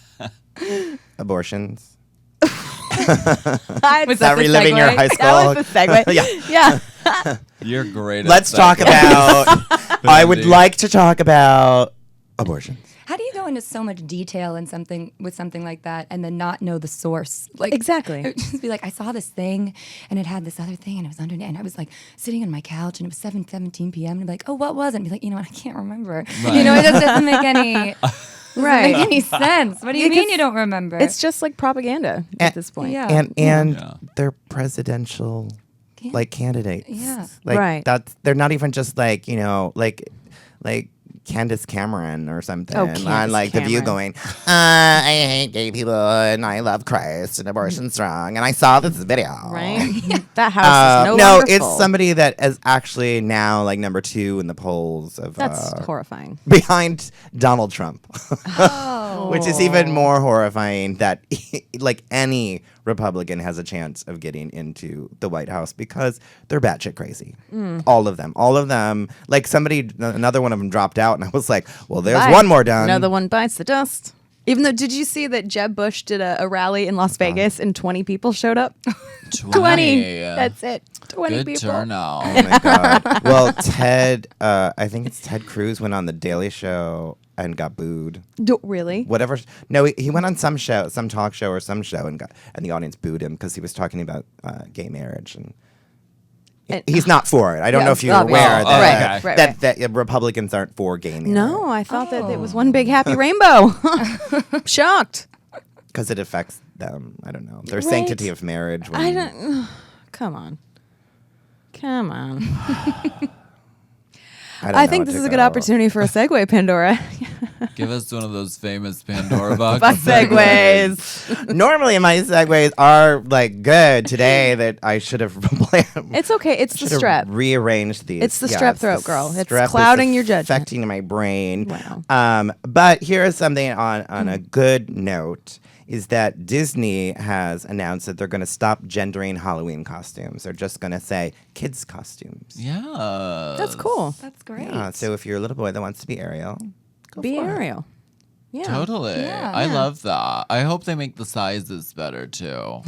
[SPEAKER 2] Abortions.
[SPEAKER 3] Is
[SPEAKER 7] Was that the
[SPEAKER 2] reliving your
[SPEAKER 7] segue?
[SPEAKER 2] high
[SPEAKER 3] That was the segue.
[SPEAKER 2] Yeah.
[SPEAKER 3] Yeah.
[SPEAKER 6] You're great.
[SPEAKER 2] Let's
[SPEAKER 6] at
[SPEAKER 2] talk
[SPEAKER 6] that.
[SPEAKER 2] about. I would like to talk about abortions.
[SPEAKER 7] How do you go into so much detail in something like that and then not know the source? Like
[SPEAKER 3] Exactly.
[SPEAKER 7] it would just be like, I saw this thing and it had this other thing and it was underneath and I was like sitting on my couch and it was 7:17 p.m. and I'd be like, oh, what was it? And be like, you know what, I can't remember.
[SPEAKER 6] Right.
[SPEAKER 7] You know, it just doesn't make any
[SPEAKER 3] Right.
[SPEAKER 7] make any sense. What do you
[SPEAKER 3] Because
[SPEAKER 7] mean you don't remember?
[SPEAKER 3] It's just like propaganda at
[SPEAKER 2] And-
[SPEAKER 3] this point.
[SPEAKER 7] Yeah.
[SPEAKER 2] And
[SPEAKER 6] Yeah.
[SPEAKER 2] they're presidential like candidates.
[SPEAKER 7] Yeah.
[SPEAKER 2] Like
[SPEAKER 3] Right.
[SPEAKER 2] that's they're not even just like, you know, like Candace Cameron or something
[SPEAKER 3] Oh,
[SPEAKER 2] on
[SPEAKER 3] Candace
[SPEAKER 2] like The View
[SPEAKER 3] Cameron.
[SPEAKER 2] going, I hate gay people and I love Christ and abortion's wrong and I saw this video.
[SPEAKER 3] Right? That house is no longer
[SPEAKER 2] it's
[SPEAKER 3] full.
[SPEAKER 2] somebody that is actually now like number 2 in the polls of
[SPEAKER 3] That's horrifying.
[SPEAKER 2] behind Donald Trump.
[SPEAKER 7] oh.
[SPEAKER 2] Which is even more horrifying that like any Republican has a chance of getting into the White House because they're batshit crazy. All of them. Like another one of them dropped out and I was like, well, there's
[SPEAKER 3] Bye.
[SPEAKER 2] one more done.
[SPEAKER 3] Another one bites the dust. Even though, did you see that Jeb Bush did a rally in Las Vegas and 20 people showed up? 20. That's it. 20
[SPEAKER 6] Good
[SPEAKER 3] people.
[SPEAKER 6] turnout.
[SPEAKER 2] Oh my God. Well, Ted, I think it's Ted Cruz went on the Daily Show and got booed.
[SPEAKER 3] Really?
[SPEAKER 2] Whatever. No, he went on some show, some talk show or some show and the audience booed him because he was talking about gay marriage and he's not for it. I don't
[SPEAKER 3] Yeah,
[SPEAKER 2] know if you're
[SPEAKER 3] obviously.
[SPEAKER 2] aware
[SPEAKER 6] Right,
[SPEAKER 3] right.
[SPEAKER 2] that Republicans aren't for gay marriage.
[SPEAKER 3] No, I thought that it was one big happy rainbow. Shocked.
[SPEAKER 2] Because it affects them. I don't know. Their
[SPEAKER 3] Right.
[SPEAKER 2] sanctity of marriage.
[SPEAKER 3] I don't. Come on.
[SPEAKER 2] don't
[SPEAKER 3] I
[SPEAKER 2] know
[SPEAKER 3] think
[SPEAKER 2] what
[SPEAKER 3] this
[SPEAKER 2] to
[SPEAKER 3] is a good
[SPEAKER 2] go.
[SPEAKER 3] opportunity for a segue, Pandora.
[SPEAKER 6] Give us one of those famous Pandora Boxx
[SPEAKER 3] Bus segues.
[SPEAKER 2] Normally my segues are like good today that I should have planned.
[SPEAKER 3] It's okay. It's the
[SPEAKER 2] Should have
[SPEAKER 3] strep.
[SPEAKER 2] rearranged these.
[SPEAKER 3] It's the
[SPEAKER 2] Yes,
[SPEAKER 3] strep throat,
[SPEAKER 2] the
[SPEAKER 3] girl. It's
[SPEAKER 2] strep is
[SPEAKER 3] clouding your judgment.
[SPEAKER 2] affecting my brain.
[SPEAKER 3] Wow.
[SPEAKER 2] But here is something on a good note. Is that Disney has announced that they're going to stop gendering Halloween costumes. They're just going to say kids' costumes.
[SPEAKER 6] Yeah.
[SPEAKER 3] That's cool.
[SPEAKER 7] That's great.
[SPEAKER 2] So if you're a little boy that wants to be Ariel, go
[SPEAKER 3] Be
[SPEAKER 2] for it.
[SPEAKER 3] Ariel. Yeah.
[SPEAKER 6] Totally.
[SPEAKER 7] Yeah.
[SPEAKER 6] I love that. I hope they make the sizes better too.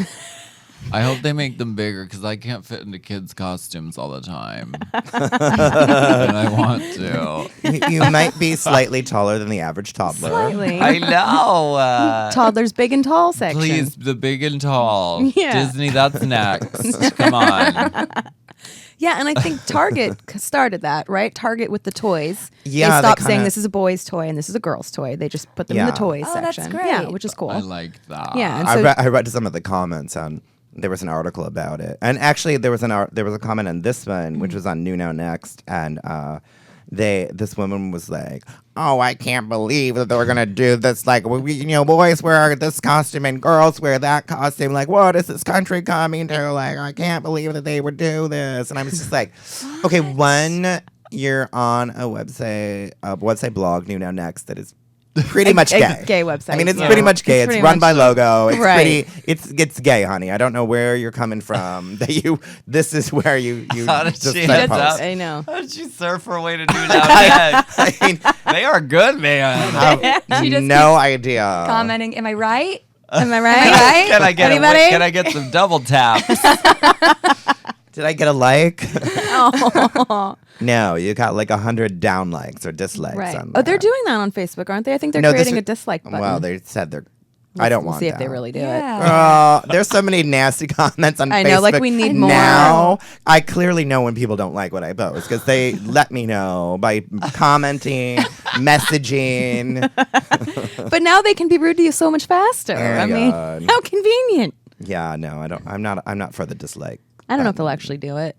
[SPEAKER 6] I hope they make them bigger because I can't fit into kids' costumes all the time. And I want to.
[SPEAKER 2] You might be slightly taller than the average toddler.
[SPEAKER 3] Slightly.
[SPEAKER 6] I know.
[SPEAKER 3] Toddlers big and tall section.
[SPEAKER 6] Please, the big and tall.
[SPEAKER 3] Yeah.
[SPEAKER 6] Disney, that's next. Come on.
[SPEAKER 3] Yeah, and I think Target started that, right? Target with the toys.
[SPEAKER 2] Yeah,
[SPEAKER 3] they
[SPEAKER 2] they
[SPEAKER 3] stopped saying
[SPEAKER 2] kinda-
[SPEAKER 3] this is a boy's toy and this is a girl's toy. They just put them in the
[SPEAKER 2] Yeah.
[SPEAKER 3] toys
[SPEAKER 7] Oh, that's
[SPEAKER 3] section.
[SPEAKER 7] great.
[SPEAKER 3] Yeah, which is cool.
[SPEAKER 6] I like that.
[SPEAKER 3] Yeah, and
[SPEAKER 2] I read some of the comments on. There was an article about it, and actually there was a comment on this one, which was on New Now Next, and this woman was like, "Oh, I can't believe that they're gonna do this. Like, boys wear this costume and girls wear that costume. Like, what is this country coming to? Like, I can't believe that they would do this." And I was just like, "Okay, one, you're on a website blog, New Now Next, that is." Pretty much gay.
[SPEAKER 3] Gay website.
[SPEAKER 2] I mean, it's
[SPEAKER 3] yeah.
[SPEAKER 2] pretty much gay. It's
[SPEAKER 3] pretty
[SPEAKER 2] run
[SPEAKER 3] much-
[SPEAKER 2] by Logo. It's
[SPEAKER 3] Right.
[SPEAKER 2] it's gay, honey. I don't know where you're coming from. This is where you
[SPEAKER 6] How did
[SPEAKER 2] just
[SPEAKER 6] she
[SPEAKER 2] start
[SPEAKER 6] end
[SPEAKER 2] post.
[SPEAKER 6] up?
[SPEAKER 3] I know.
[SPEAKER 6] How did she surf her way to do that?
[SPEAKER 2] I mean,
[SPEAKER 6] They are good, man.
[SPEAKER 2] I have
[SPEAKER 7] She just
[SPEAKER 2] no idea.
[SPEAKER 7] Commenting, am I right?
[SPEAKER 3] Am I right?
[SPEAKER 7] Am I right?
[SPEAKER 6] Can I get
[SPEAKER 3] Anybody?
[SPEAKER 6] can I get some double taps?
[SPEAKER 2] Did I get a like?
[SPEAKER 3] Oh.
[SPEAKER 2] No, you got like 100 down likes or dislikes.
[SPEAKER 3] Right.
[SPEAKER 2] On
[SPEAKER 3] Oh, they're
[SPEAKER 2] that.
[SPEAKER 3] doing that on Facebook, aren't they? I think they're
[SPEAKER 2] No, this
[SPEAKER 3] creating
[SPEAKER 2] was-
[SPEAKER 3] a dislike button.
[SPEAKER 2] Well, they said they're. I don't
[SPEAKER 3] we'll
[SPEAKER 2] want
[SPEAKER 3] see
[SPEAKER 2] that.
[SPEAKER 3] if they really do it.
[SPEAKER 7] Yeah.
[SPEAKER 2] There's so many nasty comments on Facebook.
[SPEAKER 3] I know, like, we need more.
[SPEAKER 2] Now, I clearly know when people don't like what I post because they let me know by commenting, messaging.
[SPEAKER 3] But now they can be rude to you so much faster.
[SPEAKER 2] Oh my
[SPEAKER 3] I mean,
[SPEAKER 2] God.
[SPEAKER 3] how convenient.
[SPEAKER 2] Yeah, no, I don't. I'm not for the dislike.
[SPEAKER 3] I don't know if they'll actually do it.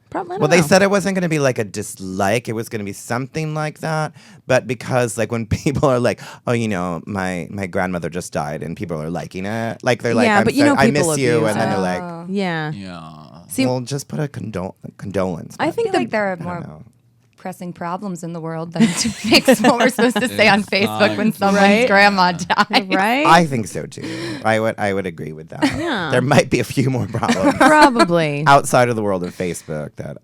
[SPEAKER 3] Probably.
[SPEAKER 2] Well, they said it wasn't going to be like a dislike. It was going to be something like that. But because, like, when people are like, "Oh, my grandmother just died," and people are liking it, like they're like,
[SPEAKER 3] Yeah, but
[SPEAKER 2] I
[SPEAKER 3] people
[SPEAKER 2] miss you,"
[SPEAKER 3] abuse
[SPEAKER 2] and then they're
[SPEAKER 3] it.
[SPEAKER 2] like,
[SPEAKER 3] Yeah.
[SPEAKER 6] Yeah.
[SPEAKER 3] See,
[SPEAKER 2] "Well, just put a condolence."
[SPEAKER 3] I
[SPEAKER 7] I
[SPEAKER 3] think
[SPEAKER 7] feel like there are
[SPEAKER 2] I don't
[SPEAKER 7] more
[SPEAKER 2] know.
[SPEAKER 7] pressing problems in the world than to fix what we're supposed to say on Facebook when someone's
[SPEAKER 3] Right?
[SPEAKER 7] grandma died.
[SPEAKER 3] right?
[SPEAKER 2] I think so too. I would agree with that.
[SPEAKER 3] Yeah.
[SPEAKER 2] There might be a few more problems
[SPEAKER 3] Probably.
[SPEAKER 2] outside of the world of Facebook that.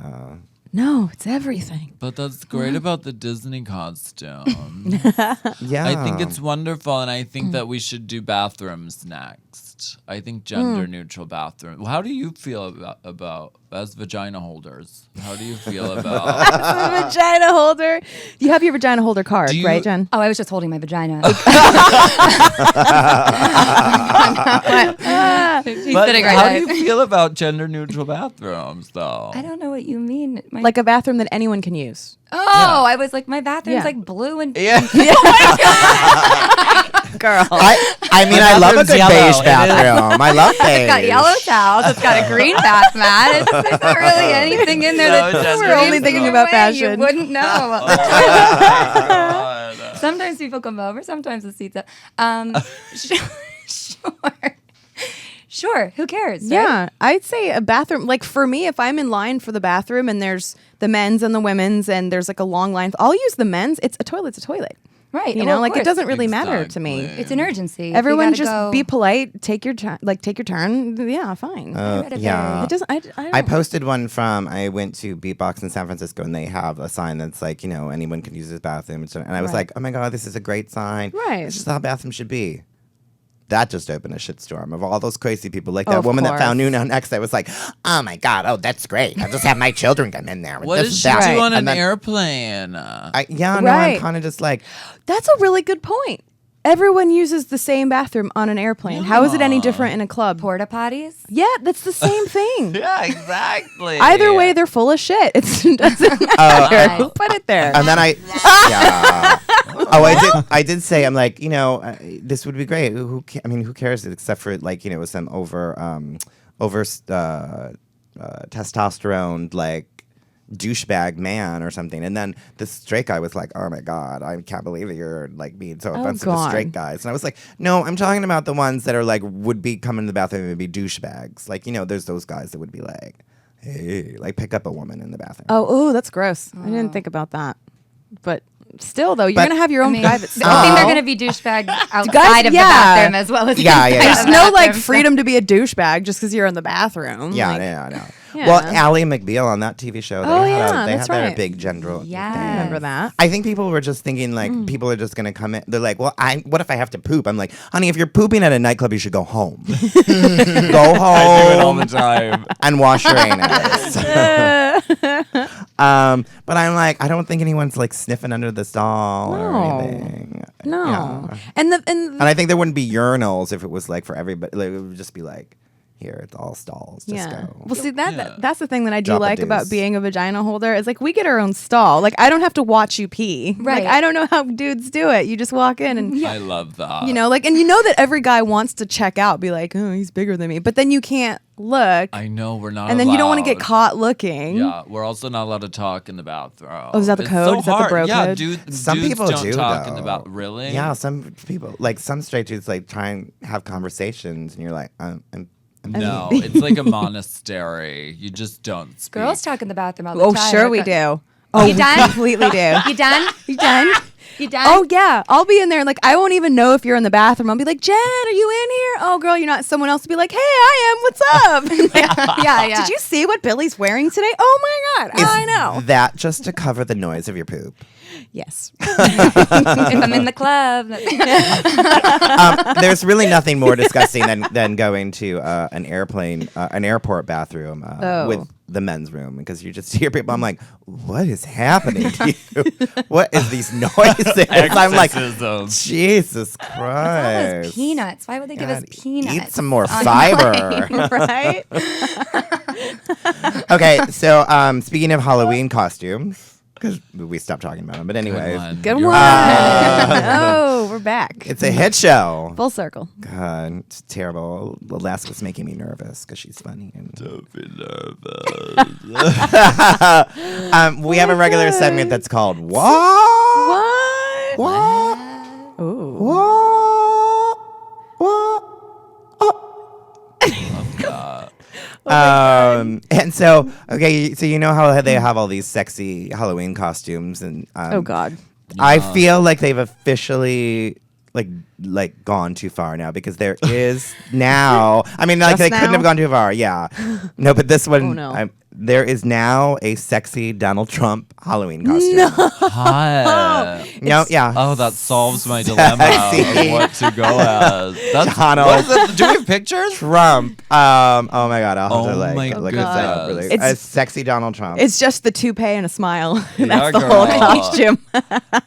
[SPEAKER 3] No, it's everything.
[SPEAKER 6] But that's great about the Disney costume.
[SPEAKER 2] Yeah,
[SPEAKER 6] I think it's wonderful, and I think that we should do bathrooms next. I think gender neutral bathroom. How do you feel about as vagina holders? How do you feel about?
[SPEAKER 3] A vagina holder. You have your vagina holder card,
[SPEAKER 6] Do you-
[SPEAKER 3] right, Jen?
[SPEAKER 7] Oh, I was just holding my vagina. She's
[SPEAKER 6] But
[SPEAKER 7] sitting right
[SPEAKER 6] how
[SPEAKER 7] there.
[SPEAKER 6] do you feel about gender neutral bathrooms, though?
[SPEAKER 7] I don't know what you mean.
[SPEAKER 3] Like a bathroom that anyone can use.
[SPEAKER 7] Oh, I was like, my bathroom's
[SPEAKER 3] Yeah.
[SPEAKER 7] like blue and
[SPEAKER 6] Yeah.
[SPEAKER 3] Girl.
[SPEAKER 2] I mean, I love a
[SPEAKER 6] bathroom's
[SPEAKER 2] good
[SPEAKER 6] yellow.
[SPEAKER 2] beige
[SPEAKER 6] It is.
[SPEAKER 2] bathroom. I love beige.
[SPEAKER 7] it's got yellow towels. It's got a green bath mat. There's not really anything in there
[SPEAKER 6] So
[SPEAKER 7] that
[SPEAKER 6] gender
[SPEAKER 3] We're only
[SPEAKER 7] screams
[SPEAKER 3] thinking
[SPEAKER 7] you
[SPEAKER 3] about
[SPEAKER 7] away.
[SPEAKER 3] fashion.
[SPEAKER 7] You wouldn't know.
[SPEAKER 6] God.
[SPEAKER 7] Sometimes people come over. Sometimes the seats up. Sure. Who cares? Right?
[SPEAKER 3] Yeah, I'd say a bathroom. Like for me, if I'm in line for the bathroom and there's the men's and the women's and there's like a long line, I'll use the men's. It's a toilet's a toilet.
[SPEAKER 7] Right.
[SPEAKER 3] You
[SPEAKER 7] well,
[SPEAKER 3] know,
[SPEAKER 7] of
[SPEAKER 3] like it
[SPEAKER 7] course.
[SPEAKER 3] doesn't really matter to me.
[SPEAKER 6] Exactly.
[SPEAKER 7] It's an urgency. If you
[SPEAKER 3] Everyone
[SPEAKER 7] gotta
[SPEAKER 3] just
[SPEAKER 7] go-
[SPEAKER 3] be polite. Take your turn. Take your turn. Yeah, fine.
[SPEAKER 7] read it
[SPEAKER 2] Yeah.
[SPEAKER 3] it doesn't. I don't.
[SPEAKER 2] I posted one I went to Beatbox in San Francisco and they have a sign that's like, anyone can use this bathroom. And I was
[SPEAKER 3] Right.
[SPEAKER 2] like, oh my God, this is a great sign.
[SPEAKER 3] Right.
[SPEAKER 2] It's just how bathrooms should be. That just opened a shitstorm of all those crazy people. Like
[SPEAKER 3] Of
[SPEAKER 2] that woman that
[SPEAKER 3] course.
[SPEAKER 2] found New Now Next. I was like, oh my God, that's great. I'll just have my children come in there. With
[SPEAKER 6] What
[SPEAKER 2] this
[SPEAKER 6] does she
[SPEAKER 2] and that.
[SPEAKER 6] do on
[SPEAKER 2] And
[SPEAKER 6] an
[SPEAKER 2] then
[SPEAKER 6] airplane?
[SPEAKER 2] I'm
[SPEAKER 3] Right.
[SPEAKER 2] kind of just like,
[SPEAKER 3] That's a really good point. Everyone uses the same bathroom on an airplane. How is it any different in a club?
[SPEAKER 7] porta potties.
[SPEAKER 3] Yeah, that's the same thing.
[SPEAKER 6] Yeah, exactly.
[SPEAKER 3] Either way, they're full of shit. It doesn't matter. Who put it there?
[SPEAKER 2] and then yeah. I did say, I'm like, this would be great. Who cares? Except for like, some over testosterone, like, douchebag man or something. And then the straight guy was like, oh my God, I can't believe that you're like being so offensive to
[SPEAKER 3] God.
[SPEAKER 2] straight guys. And I was like, no, I'm talking about the ones that are like, would be coming to the bathroom and be douchebags. Like, there's those guys that would be like, hey, like pick up a woman in the bathroom.
[SPEAKER 3] Oh, that's gross. I didn't think about that. But still, though, you're
[SPEAKER 2] But-
[SPEAKER 3] going to have your own private
[SPEAKER 7] I think they're
[SPEAKER 3] style.
[SPEAKER 7] going to be douchebags outside of
[SPEAKER 3] yeah.
[SPEAKER 7] the bathroom as well as
[SPEAKER 2] Yeah,
[SPEAKER 7] inside
[SPEAKER 2] yeah,
[SPEAKER 7] of
[SPEAKER 2] yeah.
[SPEAKER 3] There's
[SPEAKER 7] the
[SPEAKER 3] no like
[SPEAKER 7] bathroom.
[SPEAKER 3] freedom to be a douchebag just because you're in the bathroom.
[SPEAKER 2] Yeah,
[SPEAKER 3] Like,
[SPEAKER 2] yeah, yeah.
[SPEAKER 3] Yeah.
[SPEAKER 2] Well, Ally McBeal on that TV show,
[SPEAKER 3] Oh,
[SPEAKER 2] they
[SPEAKER 3] yeah,
[SPEAKER 2] had
[SPEAKER 3] that's
[SPEAKER 2] their
[SPEAKER 3] right.
[SPEAKER 2] big gender
[SPEAKER 7] Yes.
[SPEAKER 2] thing.
[SPEAKER 3] I remember that.
[SPEAKER 2] I think people were just thinking like people are just gonna come in. They're like, well, what if I have to poop? I'm like, honey, if you're pooping at a nightclub, you should go home. Go
[SPEAKER 6] I do it all
[SPEAKER 2] home
[SPEAKER 6] the time.
[SPEAKER 2] and wash your anus. But I'm like, I don't think anyone's like sniffing under the stall or
[SPEAKER 3] No.
[SPEAKER 2] anything.
[SPEAKER 3] No.
[SPEAKER 2] Yeah.
[SPEAKER 3] And
[SPEAKER 2] And I think there wouldn't be urinals if it was like for everybody. Like, it would just be like, here, it's all stalls. Just go.
[SPEAKER 3] Well, see that's the thing that I do
[SPEAKER 2] Drop a
[SPEAKER 3] like about
[SPEAKER 2] deuce.
[SPEAKER 3] being a vagina holder is like we get our own stall. Like I don't have to watch you pee.
[SPEAKER 7] Right.
[SPEAKER 3] Like I don't know how dudes do it. You just walk in and
[SPEAKER 6] I love that.
[SPEAKER 3] you know, like, and you know that every guy wants to check out, be like, oh, he's bigger than me, but then you can't look,
[SPEAKER 6] I know we're not
[SPEAKER 3] and then you don't want to
[SPEAKER 6] allowed.
[SPEAKER 3] get caught looking.
[SPEAKER 6] Yeah, we're also not allowed to talk in the bathroom.
[SPEAKER 3] Oh, is that the
[SPEAKER 6] It's
[SPEAKER 3] code?
[SPEAKER 6] So
[SPEAKER 3] Is that the
[SPEAKER 6] hard.
[SPEAKER 3] bro
[SPEAKER 6] yeah,
[SPEAKER 3] code?
[SPEAKER 2] Some
[SPEAKER 6] dudes
[SPEAKER 2] people
[SPEAKER 6] don't
[SPEAKER 2] do
[SPEAKER 6] talk in
[SPEAKER 2] though.
[SPEAKER 6] the bathroom. Really?
[SPEAKER 2] Yeah, some people, like some straight dudes, like try and have conversations, and you're like, I'm
[SPEAKER 6] No, it's like a monastery. You just don't speak.
[SPEAKER 7] Girls talk in the bathroom all the
[SPEAKER 3] Oh,
[SPEAKER 7] time.
[SPEAKER 3] sure we do. Oh,
[SPEAKER 7] You
[SPEAKER 3] we
[SPEAKER 7] done?
[SPEAKER 3] completely do.
[SPEAKER 7] You done?
[SPEAKER 3] You done?
[SPEAKER 7] You done?
[SPEAKER 3] Oh yeah, I'll be in there and like I won't even know if you're in the bathroom. I'll be like, Jen, are you in here? Oh girl, you're not. Someone else will be like, hey, I am. What's up?
[SPEAKER 7] yeah.
[SPEAKER 3] Did you see what Billy's wearing today? Oh my god, I know.
[SPEAKER 2] That just to cover the noise of your poop.
[SPEAKER 3] Yes.
[SPEAKER 7] If I'm in the club.
[SPEAKER 2] There's really nothing more disgusting than going to an airport bathroom with the men's room, because you just hear people. I'm like, what is happening to you? What is these noises? I'm like,
[SPEAKER 6] Exorcism.
[SPEAKER 2] Jesus
[SPEAKER 7] All those
[SPEAKER 2] Christ.
[SPEAKER 7] peanuts. Why would they give us
[SPEAKER 2] God,
[SPEAKER 7] peanuts?
[SPEAKER 2] Eat some more
[SPEAKER 7] on
[SPEAKER 2] fiber.
[SPEAKER 3] Right?
[SPEAKER 2] Okay, so speaking of Halloween costumes, because we stopped talking about them, but anyways,
[SPEAKER 3] Good
[SPEAKER 6] You're
[SPEAKER 3] one.
[SPEAKER 6] right.
[SPEAKER 3] Oh, we're back.
[SPEAKER 2] it's a hit show.
[SPEAKER 3] Full circle.
[SPEAKER 2] God, it's terrible. Alaska's making me nervous because she's funny. And
[SPEAKER 6] Don't be nervous.
[SPEAKER 2] we have a regular segment that's called What?
[SPEAKER 3] What?
[SPEAKER 2] What?
[SPEAKER 3] Ooh.
[SPEAKER 2] What? What? And so, okay, so you know how they have all these sexy Halloween costumes, and
[SPEAKER 3] Oh God.
[SPEAKER 2] I feel like they've officially like gone too far now, because there is now. I mean, like
[SPEAKER 3] Just
[SPEAKER 2] they couldn't
[SPEAKER 3] now?
[SPEAKER 2] have gone too far. Yeah, no, but this one,
[SPEAKER 3] Oh, no.
[SPEAKER 2] there is now a sexy Donald Trump Halloween costume.
[SPEAKER 6] Hot.
[SPEAKER 2] No, yeah.
[SPEAKER 6] Oh, that solves my dilemma
[SPEAKER 2] Sexy.
[SPEAKER 6] of what to go as. That's
[SPEAKER 2] Donald.
[SPEAKER 6] what is it? Do we have pictures?
[SPEAKER 2] Trump. Oh my God, I'll have
[SPEAKER 6] Oh
[SPEAKER 2] to
[SPEAKER 6] my
[SPEAKER 2] look this up.
[SPEAKER 6] goodness.
[SPEAKER 2] Really. A sexy Donald Trump.
[SPEAKER 3] It's just the toupee and a smile.
[SPEAKER 6] Yeah,
[SPEAKER 3] That's the whole
[SPEAKER 6] girl.
[SPEAKER 3] costume.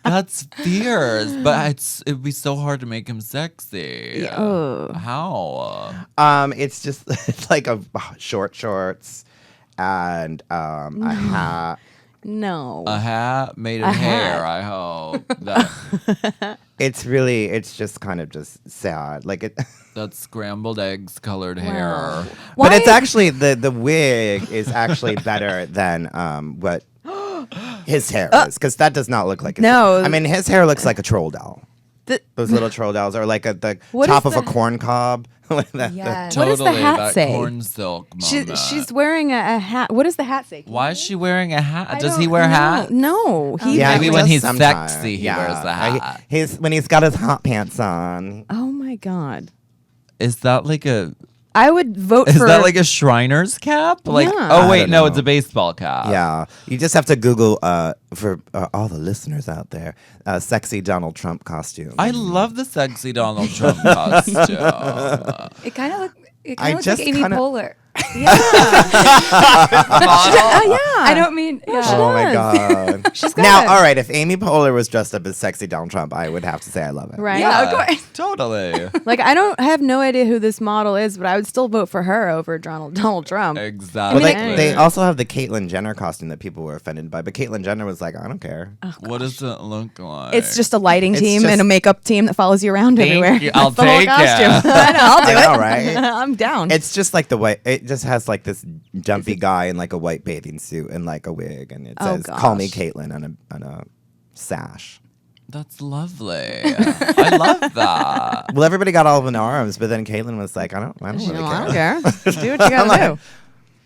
[SPEAKER 6] That's fierce, but it'd be so hard to make him sexy.
[SPEAKER 3] Oh.
[SPEAKER 6] How?
[SPEAKER 2] It's just it's like a short shorts and a hat.
[SPEAKER 3] No.
[SPEAKER 6] A hat made of
[SPEAKER 3] A
[SPEAKER 6] hair.
[SPEAKER 3] hat.
[SPEAKER 6] I hope that
[SPEAKER 2] It's just kind of just sad. Like it.
[SPEAKER 6] that's scrambled eggs colored hair.
[SPEAKER 2] But it's actually the wig is actually better than what his hair is, because that does not look like.
[SPEAKER 3] No.
[SPEAKER 2] I mean his hair looks like a troll doll.
[SPEAKER 3] The-
[SPEAKER 2] Those little troll dolls are like the
[SPEAKER 3] What
[SPEAKER 2] top
[SPEAKER 3] is
[SPEAKER 2] of a
[SPEAKER 3] the-
[SPEAKER 2] corn cob.
[SPEAKER 7] Yes.
[SPEAKER 3] What does the
[SPEAKER 6] Totally,
[SPEAKER 3] hat
[SPEAKER 6] that
[SPEAKER 3] say?
[SPEAKER 6] corn silk moment.
[SPEAKER 3] She's wearing a hat. What does the hat say?
[SPEAKER 6] Why is she wearing a hat?
[SPEAKER 3] I
[SPEAKER 6] Does he
[SPEAKER 3] don't
[SPEAKER 6] wear
[SPEAKER 3] know.
[SPEAKER 6] hats?
[SPEAKER 3] No. He
[SPEAKER 2] Yeah,
[SPEAKER 6] Maybe
[SPEAKER 2] he
[SPEAKER 6] when
[SPEAKER 2] does
[SPEAKER 6] he's
[SPEAKER 2] sometimes.
[SPEAKER 6] sexy, he wears the hat.
[SPEAKER 2] When he's got his hot pants on.
[SPEAKER 3] Oh my God.
[SPEAKER 6] Is that like a?
[SPEAKER 3] I would vote
[SPEAKER 6] Is
[SPEAKER 3] for.
[SPEAKER 6] that like a Shriner's cap? Like,
[SPEAKER 3] Yeah.
[SPEAKER 6] oh
[SPEAKER 2] I
[SPEAKER 6] wait,
[SPEAKER 2] don't
[SPEAKER 6] no,
[SPEAKER 2] know.
[SPEAKER 6] it's a baseball cap.
[SPEAKER 2] Yeah, you just have to Google for all the listeners out there, sexy Donald Trump costume.
[SPEAKER 6] I love the sexy Donald Trump costume.
[SPEAKER 7] It kind of looks
[SPEAKER 2] I
[SPEAKER 7] like
[SPEAKER 2] just
[SPEAKER 7] Amy
[SPEAKER 2] kinda-
[SPEAKER 7] Poehler.
[SPEAKER 3] yeah.
[SPEAKER 7] I don't mean. Yeah.
[SPEAKER 2] Oh my God!
[SPEAKER 3] got
[SPEAKER 2] Now,
[SPEAKER 3] it.
[SPEAKER 2] all right, if Amy Poehler was dressed up as sexy Donald Trump, I would have to say I love it.
[SPEAKER 3] Right.
[SPEAKER 7] Yeah, of course.
[SPEAKER 6] Totally.
[SPEAKER 3] Like I have no idea who this model is, but I would still vote for her over Donald Trump.
[SPEAKER 6] Exactly.
[SPEAKER 2] But
[SPEAKER 3] I mean,
[SPEAKER 2] they also have the Caitlyn Jenner costume that people were offended by, but Caitlyn Jenner was like, I don't care.
[SPEAKER 6] What does it look like?
[SPEAKER 3] It's just a lighting
[SPEAKER 2] It's
[SPEAKER 3] team
[SPEAKER 2] just-
[SPEAKER 3] and a makeup team that follows you around
[SPEAKER 6] Thank
[SPEAKER 3] everywhere.
[SPEAKER 6] you. I'll
[SPEAKER 3] That's the whole
[SPEAKER 6] take
[SPEAKER 3] costume.
[SPEAKER 6] it.
[SPEAKER 3] I know, I'll do
[SPEAKER 2] I
[SPEAKER 3] it.
[SPEAKER 2] know, right?
[SPEAKER 3] I'm down.
[SPEAKER 2] It's just like the white. It just has like this jumpy guy in like a white bathing suit and like a wig, and it
[SPEAKER 3] Oh,
[SPEAKER 2] says "Call me
[SPEAKER 3] gosh.
[SPEAKER 2] Caitlyn" on a sash.
[SPEAKER 6] That's lovely. I love that.
[SPEAKER 2] Well, everybody got all of in arms, but then Caitlyn was like, I don't really
[SPEAKER 3] No,
[SPEAKER 2] care.
[SPEAKER 3] I don't care. Just do what you gotta do.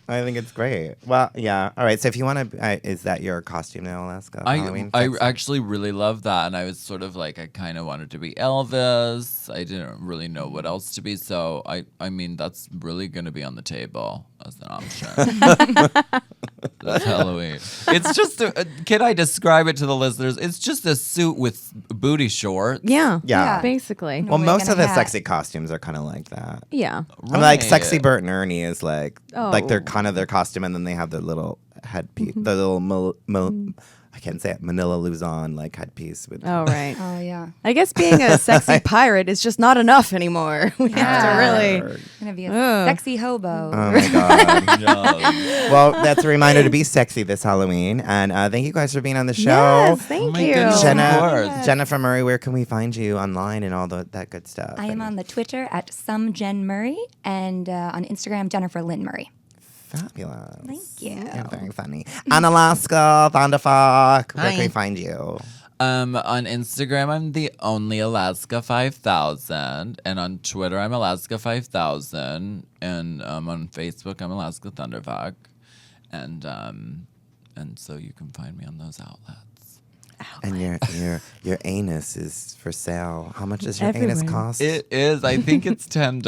[SPEAKER 2] I think it's great. Well, yeah. All right. So if you want to, is that your costume now, Alaska? Halloween
[SPEAKER 6] I
[SPEAKER 2] fix?
[SPEAKER 6] actually really love that, and I was sort of like I kind of wanted to be Elvis. I didn't really know what else to be, so I mean that's really going to be on the table as an option. That's Halloween. It's just can I describe it to the listeners? It's just a suit with booty shorts.
[SPEAKER 3] Yeah.
[SPEAKER 2] Yeah.
[SPEAKER 3] Basically.
[SPEAKER 2] Well,
[SPEAKER 7] wig
[SPEAKER 2] most
[SPEAKER 7] and
[SPEAKER 2] of
[SPEAKER 7] a
[SPEAKER 2] the
[SPEAKER 7] hat.
[SPEAKER 2] sexy costumes are kind of like that.
[SPEAKER 3] Yeah.
[SPEAKER 2] I mean, like
[SPEAKER 6] Right.
[SPEAKER 2] sexy Bert and Ernie is like they're
[SPEAKER 3] Oh.
[SPEAKER 2] kind of their costume, and then they have their little headpiece, the little I can't say it, Manila Luzon like headpiece with.
[SPEAKER 3] Oh right.
[SPEAKER 7] Oh yeah.
[SPEAKER 3] I guess being a sexy pirate is just not enough anymore. We have to really.
[SPEAKER 7] I'm gonna be a
[SPEAKER 3] Ugh.
[SPEAKER 7] sexy hobo.
[SPEAKER 2] Oh my god.
[SPEAKER 6] Yes.
[SPEAKER 2] Well, that's a reminder to be sexy this Halloween, and thank you guys for being on the show.
[SPEAKER 3] Yes, thank
[SPEAKER 6] my
[SPEAKER 3] you.
[SPEAKER 6] goodness.
[SPEAKER 2] Jenna,
[SPEAKER 6] course.
[SPEAKER 2] Jennifer Murray, where can we find you online and all that good stuff?
[SPEAKER 7] I am on the Twitter at somejenmurray and on Instagram Jennifer Lynn Murray.
[SPEAKER 2] Fabulous.
[SPEAKER 7] Thank you.
[SPEAKER 2] You're very funny. On Alaska, Thunderfuck, where can we find you?
[SPEAKER 6] On Instagram, I'm the only Alaska 5000, and on Twitter, I'm Alaska 5000, and on Facebook, I'm Alaska Thunderfuck, and so you can find me on those outlets.
[SPEAKER 2] And your anus is for sale. How much does your
[SPEAKER 3] Everywhere.
[SPEAKER 2] anus cost?
[SPEAKER 6] It is. I think it's $10.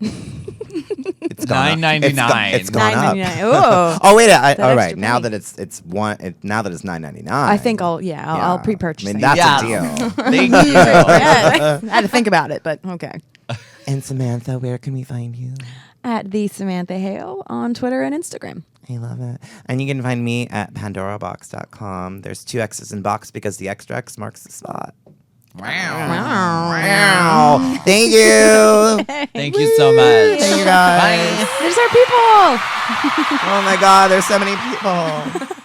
[SPEAKER 2] It's gone up.
[SPEAKER 6] $9.99.
[SPEAKER 2] It's gone up.
[SPEAKER 3] $9.99. Ooh.
[SPEAKER 2] Oh wait, all
[SPEAKER 3] extra
[SPEAKER 2] right. Now
[SPEAKER 3] penny.
[SPEAKER 2] that it's $9.99.
[SPEAKER 3] I think I'll pre-purchase.
[SPEAKER 2] I mean,
[SPEAKER 3] it.
[SPEAKER 2] that's
[SPEAKER 6] Yeah.
[SPEAKER 2] a deal.
[SPEAKER 6] Thank you.
[SPEAKER 3] Yeah, I had to think about it, but okay.
[SPEAKER 2] And Samantha, where can we find you?
[SPEAKER 3] At the Samantha Hale on Twitter and Instagram.
[SPEAKER 2] I love it. And you can find me at pandoraboxx.com. There's 2 X's in box because the extra X marks the spot. Wow. Thank you.
[SPEAKER 6] Thank you so much.
[SPEAKER 2] Thank you guys.
[SPEAKER 3] There's our people.
[SPEAKER 2] Oh my God, there's so many people.